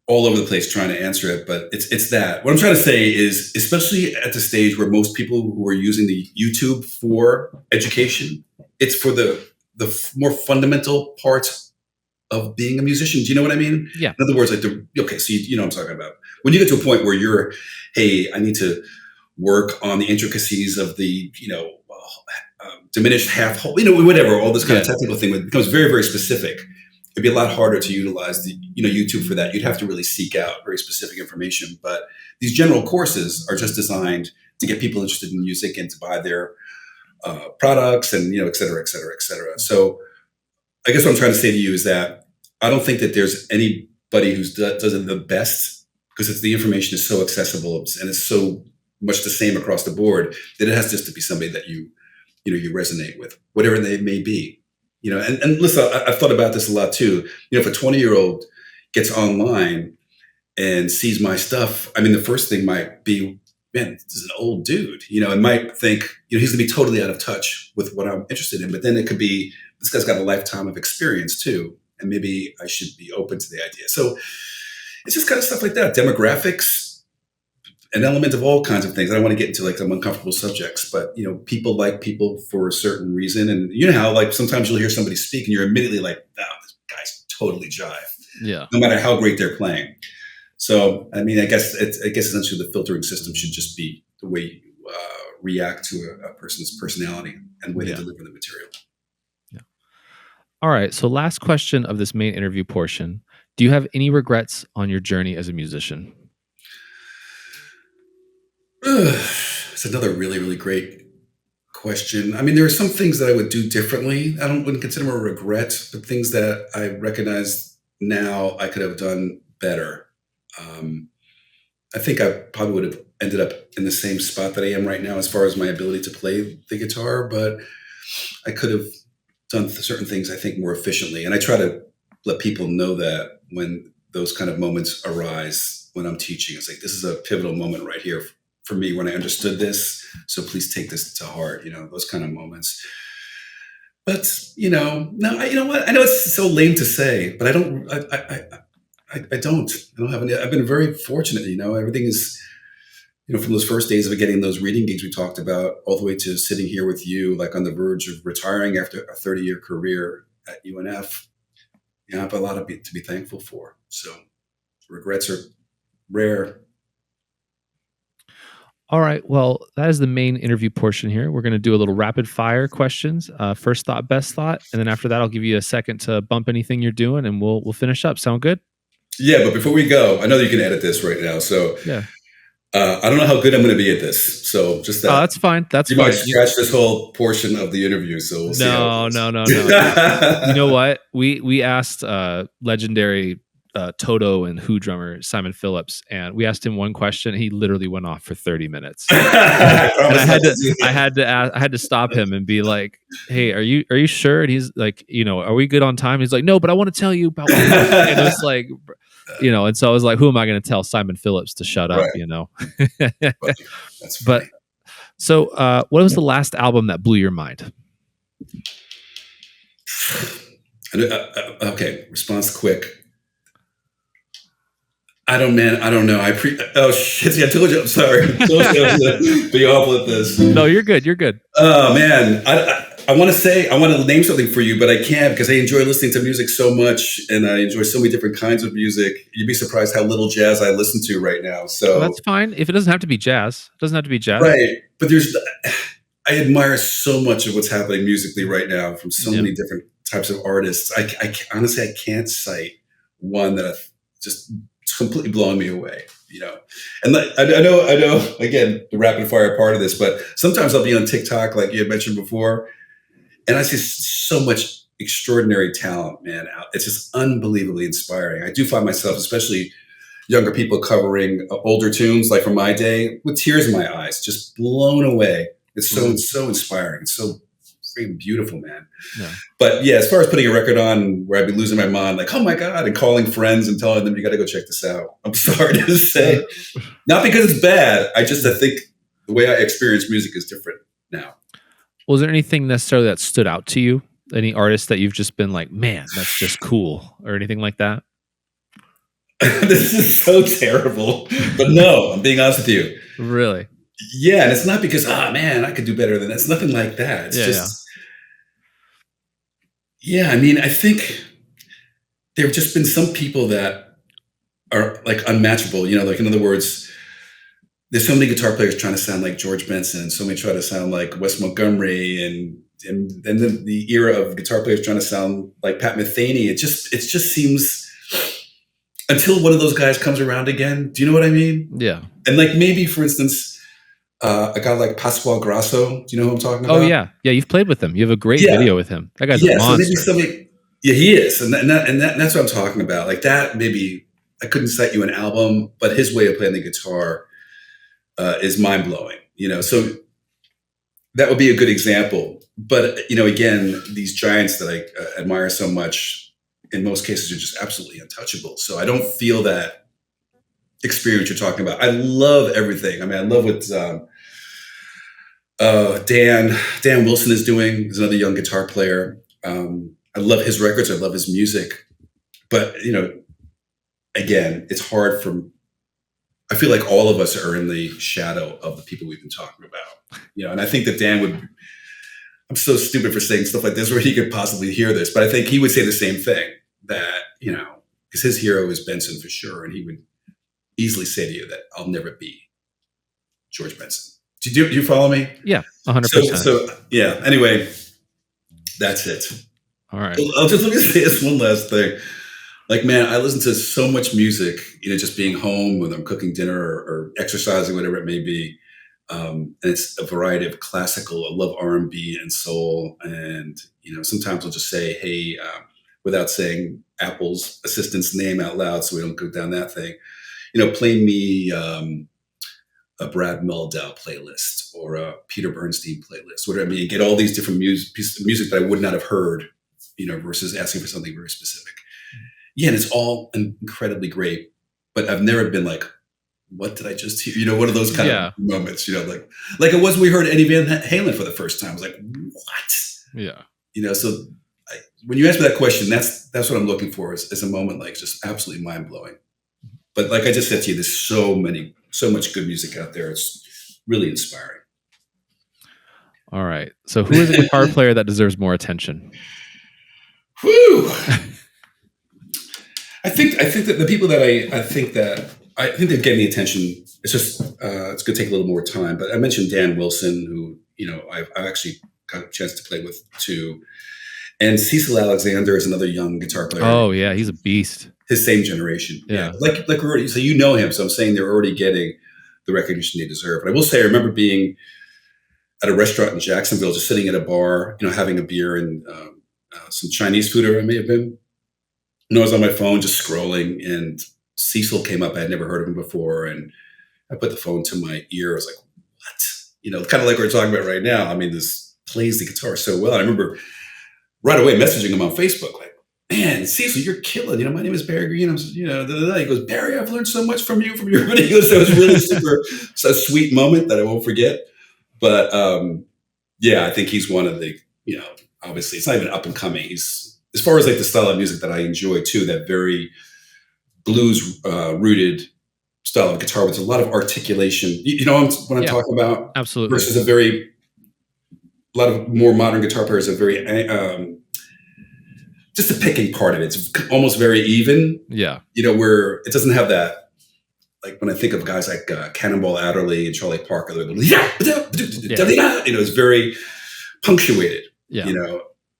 all over the place trying to answer it, but it's that. What I'm trying to say is, especially at the stage where most people who are using the YouTube for education, it's for the more fundamental parts of being a musician. Do you know what I mean? Yeah. In other words, like so you know what I'm talking about. When you get to a point where you're, hey, I need to work on the intricacies of the, diminished half whole, whatever, all this kind of technical thing, it becomes very, very specific. It'd be a lot harder to utilize the, YouTube for that. You'd have to really seek out very specific information. But these general courses are just designed to get people interested in music and to buy their products and, et cetera, et cetera, et cetera. So I guess what I'm trying to say to you is that I don't think that there's anybody who does it the best, because the information is so accessible and it's so much the same across the board that it has just to be somebody that you resonate with, whatever they may be, and listen, I've thought about this a lot too. If a 20-year-old gets online and sees my stuff, I mean, the first thing might be, man, this is an old dude, and might think, he's gonna be totally out of touch with what I'm interested in. But then it could be, this guy's got a lifetime of experience too. And maybe I should be open to the idea. So it's just kind of stuff like that. Demographics, an element of all kinds of things. I don't want to get into like some uncomfortable subjects, but people like people for a certain reason. And you know how like sometimes you'll hear somebody speak and you're immediately like, oh, this guy's totally jive. Yeah. No matter how great they're playing. So, I mean, I guess essentially the filtering system should just be the way you react to a person's personality and the way they deliver the material. Yeah. All right. So last question of this main interview portion. Do you have any regrets on your journey as a musician? It's another really, really great question. I mean, there are some things that I would do differently. Wouldn't consider them a regret, but things that I recognize now I could have done better. I think I probably would have ended up in the same spot that I am right now as far as my ability to play the guitar, but I could have done certain things, I think, more efficiently. And I try to let people know that when those kind of moments arise when I'm teaching. It's like, this is a pivotal moment right here for me when I understood this. So please take this to heart, those kind of moments. But, you know what? I know it's so lame to say, but I don't have any. I've been very fortunate, everything is, from those first days of getting those reading gigs we talked about all the way to sitting here with you, like on the verge of retiring after a 30-year career at UNF. I have a lot to be thankful for. So regrets are rare. All right. Well, that is the main interview portion here. We're going to do a little rapid fire questions. First thought, best thought. And then after that, I'll give you a second to bump anything you're doing and we'll finish up. Sound good? Yeah. But before we go, I know that you can edit this right now. So yeah. I don't know how good I'm going to be at this. So just that. Oh, that's fine. That's fine. You might scratch this whole portion of the interview. So we'll see. No. You know what? We asked legendary Toto and Who drummer Simon Phillips, and we asked him one question. And he literally went off for 30 minutes. And I had to stop him and be like, "Hey, are you sure?" And he's like, "Are we good on time?" He's like, "No, but I want to tell you about." And it was like, and so I was like, "Who am I going to tell Simon Phillips to shut up?" That's funny. But so, what was the last album that blew your mind? Okay, response quick. I don't know. Oh shit! See, I told you. I'm sorry. I told you I was gonna be awful at this. No, you're good. You're good. Oh man, I want to name something for you, but I can't because I enjoy listening to music so much, and I enjoy so many different kinds of music. You'd be surprised how little jazz I listen to right now. So that's fine. If it doesn't have to be jazz, it doesn't have to be jazz. Right? But I admire so much of what's happening musically right now from so many different types of artists. I honestly I can't cite one that I've just completely blowing me away, And I know. Again, the rapid fire part of this, but sometimes I'll be on TikTok, like you had mentioned before, and I see so much extraordinary talent, man. It's just unbelievably inspiring. I do find myself, especially younger people, covering older tunes, like from my day, with tears in my eyes, just blown away. It's so inspiring. It's so freaking beautiful, man. Yeah. But yeah, as far as putting a record on where I'd be losing my mind, like, oh my God, and calling friends and telling them, you got to go check this out. I'm sorry to say, not because it's bad. I think the way I experience music is different now. Was there anything necessarily that stood out to you? Any artists that you've just been like, man, that's just cool, or anything like that? This is so terrible, but no, I'm being honest with you. Really? Yeah. And it's not because, man, I could do better than that. It's nothing like that. It's just, I mean, I think there have just been some people that are like unmatchable, like in other words, there's so many guitar players trying to sound like George Benson, so many try to sound like Wes Montgomery, and then the era of guitar players trying to sound like Pat Metheny. It just seems, until one of those guys comes around again. Do you know what I mean? Yeah. And like maybe, for instance, a guy like Pasquale Grasso. Do you know who I'm talking about? Oh yeah, you've played with him. You have a great video with him. That guy's a monster. So maybe he is, and that's what I'm talking about. Like that, maybe I couldn't cite you an album, but his way of playing the guitar is mind blowing. So that would be a good example. But again, these giants that I admire so much, in most cases, are just absolutely untouchable. So I don't feel that experience you're talking about. I love everything. I mean, I love what Dan Wilson is doing. He's another young guitar player. I love his records. I love his music. But again, it's hard for I feel like all of us are in the shadow of the people we've been talking about, and I think that Dan would, I'm so stupid for saying stuff like this where he could possibly hear this, but I think he would say the same thing, that, because his hero is Benson for sure. And he would easily say to you that I'll never be George Benson. Do you follow me? Yeah, 100%. So yeah, anyway, that's it. All right. Let me say this one last thing. Like, man, I listen to so much music, just being home when I'm cooking dinner or exercising, whatever it may be. And it's a variety of classical. I love R&B and soul. And, sometimes I'll just say, hey, without saying Apple's assistant's name out loud so we don't go down that thing, play me a Brad Mehldau playlist or a Peter Bernstein playlist, whatever. I mean, you get all these different pieces of music that I would not have heard, versus asking for something very specific. Yeah, and it's all incredibly great, but I've never been like, what did I just hear? One of those kind of moments, like it was when we heard Eddie Van Halen for the first time. I was like, what? Yeah. So when you ask me that question, that's what I'm looking for is a moment like just absolutely mind blowing. But like I just said to you, there's so much good music out there. It's really inspiring. All right. So who is a guitar player that deserves more attention? Whew. I think that the people that I think they're getting the attention. It's just it's going to take a little more time. But I mentioned Dan Wilson, who I've actually got a chance to play with too, and Cecil Alexander is another young guitar player. Oh yeah, he's a beast. His same generation. Yeah. Like we're already, so him. So I'm saying they're already getting the recognition they deserve. And I will say, I remember being at a restaurant in Jacksonville, just sitting at a bar, having a beer and some Chinese food, or I may have been. And I was on my phone just scrolling, and Cecil came up. I had never heard of him before. And I put the phone to my ear. I was like, what? Kind of like we're talking about right now. I mean, this plays the guitar so well. I remember right away messaging him on Facebook, like, man, Cecil, you're killing. My name is Barry Greene. He goes, Barry, I've learned so much from your videos. That was really a sweet moment that I won't forget. But I think he's one of the, obviously it's not even up and coming. He's, as far as like the style of music that I enjoy too, that very blues rooted style of guitar with a lot of articulation. What I'm talking about? Absolutely. Versus a lot of more modern guitar players are very, just the picking part of it. It's almost very even. Yeah. Where it doesn't have that, like when I think of guys like Cannonball Adderley and Charlie Parker, it's very punctuated,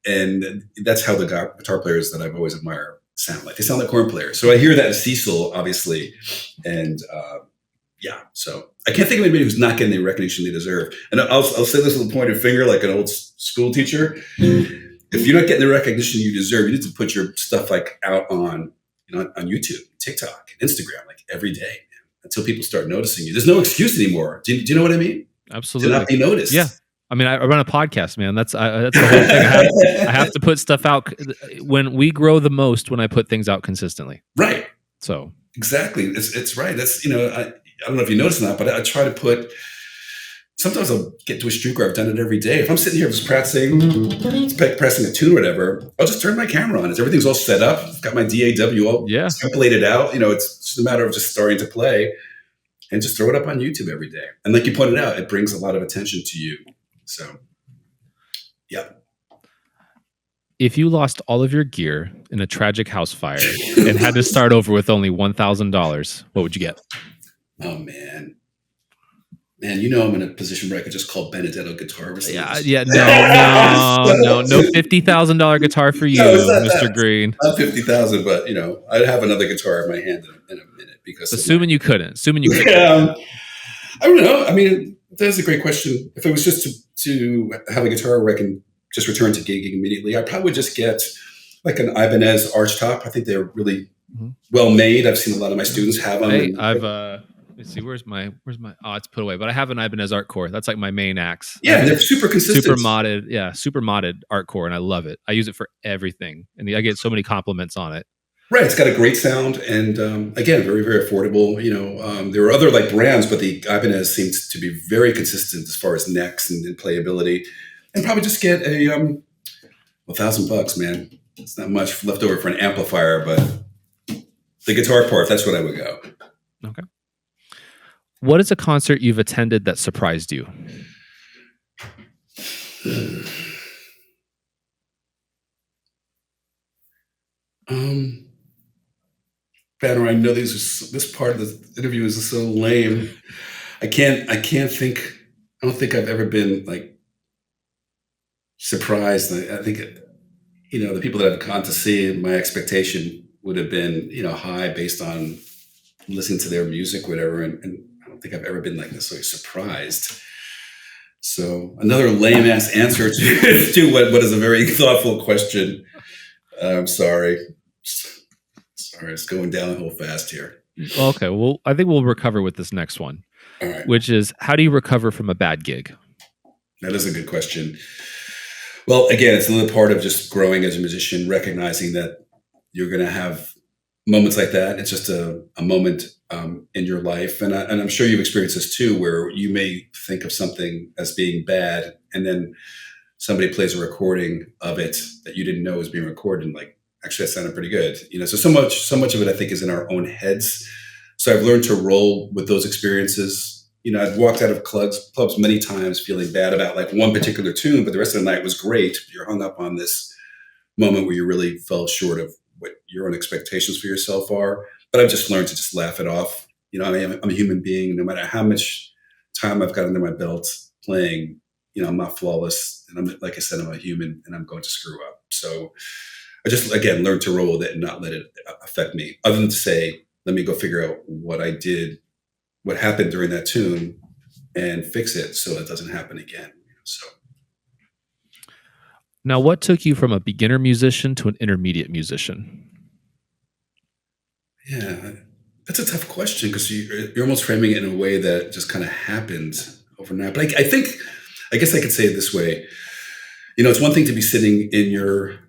and that's how the guitar players that I've always admired sound like. They sound like horn players. So I hear that in Cecil, obviously. And so I can't think of anybody who's not getting the recognition they deserve. And I'll say this with a pointed finger, like an old school teacher. If you're not getting the recognition you deserve, you need to put your stuff like out on YouTube, TikTok, Instagram, like every day, until people start noticing you. There's no excuse anymore. Do you know what I mean? Absolutely. To not be noticed. Yeah. I mean, I run a podcast, man. That's the whole thing. I have to put stuff out. When we grow the most, when I put things out consistently. Right. So exactly. It's right. That's, I don't know if you notice or not, but I try to put, sometimes I'll get to a streak where I've done it every day. If I'm sitting here just pressing a tune or whatever, I'll just turn my camera on. Everything's all set up. I've got my DAW all templated out. It's just a matter of just starting to play and just throw it up on YouTube every day. And like you pointed out, it brings a lot of attention to you. So, yeah. If you lost all of your gear in a tragic house fire and had to start over with only $1,000, what would you get? Oh, man. Man, I'm in a position where I could just call Benedetto guitarist. No $50,000 guitar for you, Mr. Greene. Not $50,000, but I'd have another guitar in my hand in a minute because. Assuming you couldn't. I don't know. I mean, that's a great question. If it was just to have a guitar where I can just return to gigging immediately, I'd probably just get like an Ibanez archtop. I think they're really well made. I've seen a lot of my students have them. Hey, let's see, where's my, it's put away, but I have an Ibanez Art Core. That's like my main axe. Yeah, they're super consistent. Super modded Art Core, and I love it. I use it for everything, and I get so many compliments on it. Right, it's got a great sound, and again, very, very affordable. There are other like brands, but the Ibanez seems to be very consistent as far as necks and playability. And probably just get $1,000, man. It's not much left over for an amplifier, but the guitar part, that's what I would go. Okay. What is a concert you've attended that surprised you? Um, Banner, I know this part of the interview is so lame. I can't think. I don't think I've ever been like surprised. I think the people that I've gone to see, my expectation would have been high based on listening to their music, whatever. And I don't think I've ever been like necessarily surprised. So another lame ass answer to what is a very thoughtful question. I'm sorry. Sorry, it's going downhill fast here. Okay, well, I think we'll recover with this next one, All right. which is, how do you recover from a bad gig? That is a good question. Well, again, it's another part of just growing as a musician, recognizing that you're going to have moments like that. It's just a moment in your life. And I'm sure you've experienced this too, where you may think of something as being bad, and then somebody plays a recording of it that you didn't know was being recorded, and like, actually, that sounded pretty good. So much of it, I think, is in our own heads. So I've learned to roll with those experiences. I've walked out of clubs many times feeling bad about like one particular tune, but the rest of the night was great. You're hung up on this moment where you really fell short of what your own expectations for yourself are. But I've just learned to just laugh it off. I'm a human being. No matter how much time I've got under my belt playing, I'm not flawless. And like I said, I'm a human and I'm going to screw up. So I just, again, learned to roll with it and not let it affect me, other than to say, let me go figure out what I did, what happened during that tune, and fix it so it doesn't happen again. So now, what took you from a beginner musician to an intermediate musician? Yeah, that's a tough question, because you're almost framing it in a way that just kind of happened overnight. But I guess I could say it this way. It's one thing to be sitting in your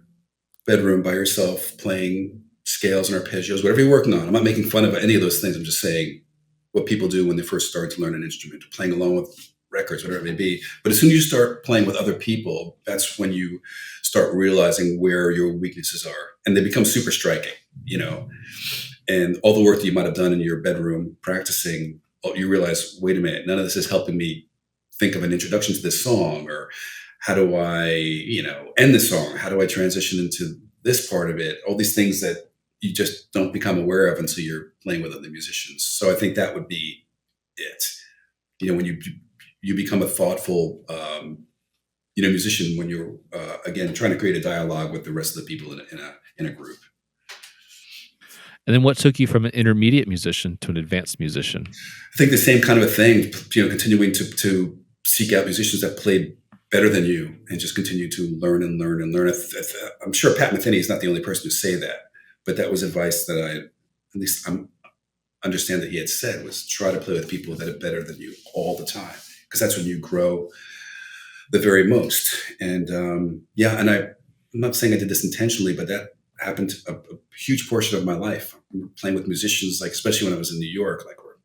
bedroom by yourself playing scales and arpeggios, whatever you're working on. I'm not making fun of any of those things. I'm just saying what people do when they first start to learn an instrument, playing along with records, whatever it may be. But as soon as you start playing with other people, that's when you start realizing where your weaknesses are, and they become super striking, and all the work that you might have done in your bedroom practicing, you realize, wait a minute, none of this is helping me think of an introduction to this song, or how do I, end the song? How do I transition into this part of it? All these things that you just don't become aware of until you're playing with other musicians. So I think that would be it. When you become a thoughtful, musician, when you're again trying to create a dialogue with the rest of the people in a group. And then what took you from an intermediate musician to an advanced musician? I think the same kind of a thing. Continuing to seek out musicians that played better than you, and just continue to learn and learn and learn. I'm sure Pat Martino is not the only person to say that, but that was advice that I understand that he had said, was try to play with people that are better than you all the time, because that's when you grow the very most. And and I'm not saying I did this intentionally, but that happened a huge portion of my life. Playing with musicians, like especially when I was in New York, like we're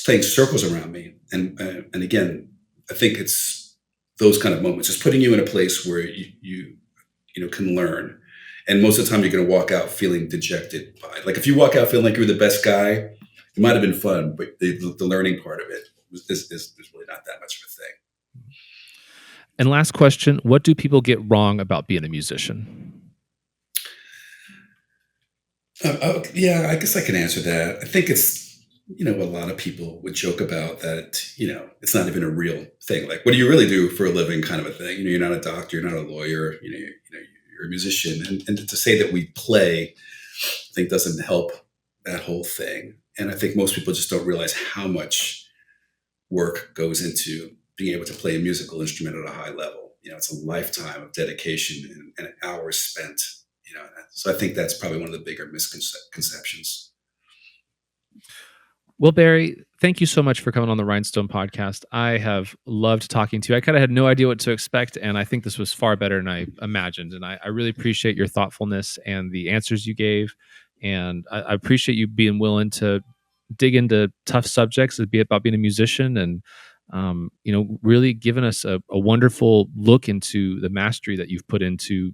playing circles around me, and again, I think it's those kind of moments, just putting you in a place where you can learn. And most of the time you're going to walk out feeling dejected by it. Like if you walk out feeling like you're the best guy, it might have been fun, but the learning part of it is really not that much of a thing. And last question, what do people get wrong about being a musician? Yeah, I guess I can answer that. I think it's, a lot of people would joke about that, it's not even a real thing. Like, what do you really do for a living, kind of a thing? You're not a doctor, you're not a lawyer, you're a musician. And to say that we play, I think doesn't help that whole thing. And I think most people just don't realize how much work goes into being able to play a musical instrument at a high level. It's a lifetime of dedication and hours spent. So I think that's probably one of the bigger misconceptions. Well, Barry, thank you so much for coming on the Rhynestone Podcast. I have loved talking to you. I kind of had no idea what to expect, and I think this was far better than I imagined. And I really appreciate your thoughtfulness and the answers you gave. And I appreciate you being willing to dig into tough subjects, be it about being a musician, and really giving us a wonderful look into the mastery that you've put into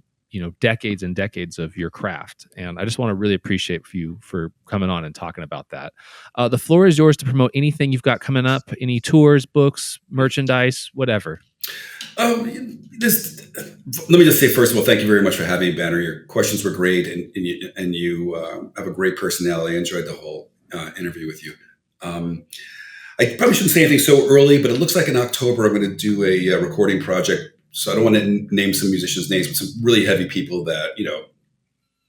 decades and decades of your craft. And I just want to really appreciate you for coming on and talking about that. The floor is yours to promote anything you've got coming up, any tours, books, merchandise, whatever. Let me just say, first of all, thank you very much for having me, Banner. Your questions were great, and you have a great personality. I enjoyed the whole interview with you. I probably shouldn't say anything so early, but it looks like in October I'm going to do a recording project. So I don't want to name some musicians' names, but some really heavy people that,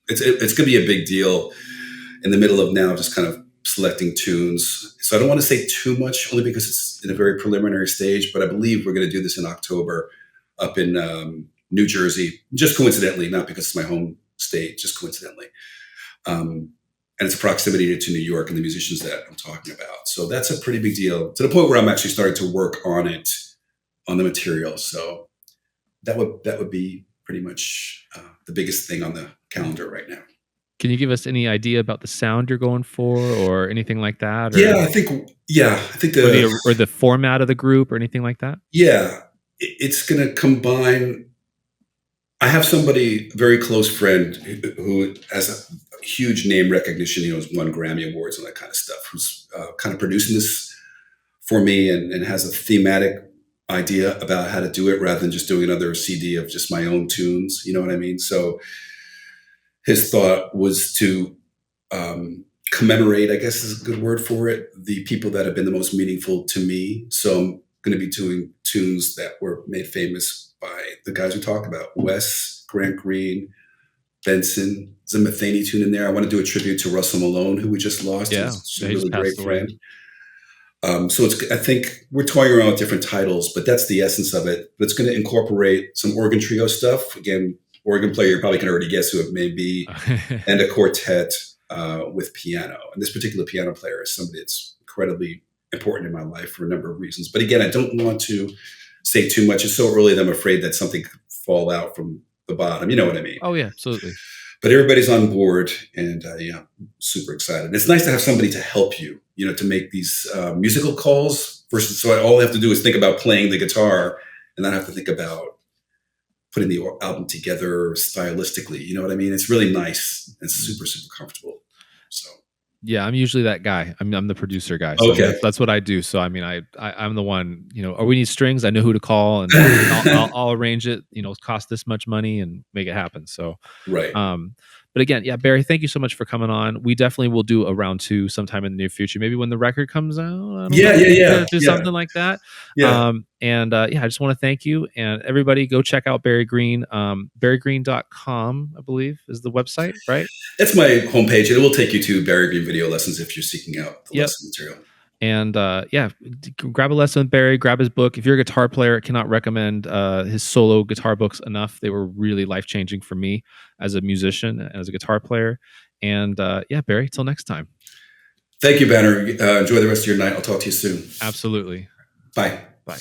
it's going to be a big deal in the middle of now just kind of selecting tunes. So I don't want to say too much, only because it's in a very preliminary stage, but I believe we're going to do this in October up in New Jersey, just coincidentally, not because it's my home state, just coincidentally. And it's a proximity to New York and the musicians that I'm talking about. So that's a pretty big deal, to the point where I'm actually starting to work on it, on the material. So that would be pretty much the biggest thing on the calendar right now. Can you give us any idea about the sound you're going for, or anything like that? Or, I think the format of the group or anything like that. Yeah, it's going to combine. I have somebody, a very close friend, who has a huge name recognition. Has won Grammy Awards and that kind of stuff. Who's kind of producing this for me and has a thematic idea about how to do it, rather than just doing another CD of just my own tunes. You know what I mean? So his thought was to commemorate, I guess is a good word for it, the people that have been the most meaningful to me. So I'm going to be doing tunes that were made famous by the guys we talked about: Wes, Grant Green, Benson. There's a Metheny tune in there. I want to do a tribute to Russell Malone, who we just lost. Yeah, he's a really great friend. So I think we're toying around with different titles, but that's the essence of it. But it's going to incorporate some organ trio stuff. Again, organ player, you probably can already guess who it may be, and a quartet with piano. And this particular piano player is somebody that's incredibly important in my life for a number of reasons. But again, I don't want to say too much. It's so early that I'm afraid that something could fall out from the bottom. You know what I mean? Oh, yeah, absolutely. But everybody's on board, and I'm super excited. And it's nice to have somebody to help you, to make these musical calls versus, so all I have to do is think about playing the guitar and not have to think about putting the album together stylistically. You know what I mean? It's really nice and super, super comfortable. So. Yeah, I'm usually that guy. I'm the producer guy. So okay. That's what I do. So I mean, I'm the one. Oh, we need strings. I know who to call, and I'll arrange it. Cost this much money and make it happen. So right. But again, yeah, Barry, thank you so much for coming on. We definitely will do a round 2 sometime in the near future. Maybe when the record comes out. Do something like that. Yeah. I just want to thank you, and everybody go check out Barry Greene. BarryGreene.com, I believe, is the website, right? That's my homepage, and it will take you to Barry Greene video lessons if you're seeking out the lesson material. And grab a lesson with Barry, grab his book. If you're a guitar player, I cannot recommend his solo guitar books enough. They were really life-changing for me as a musician and as a guitar player. And Barry, till next time. Thank you, Banner. Enjoy the rest of your night. I'll talk to you soon. Absolutely. Bye. Bye.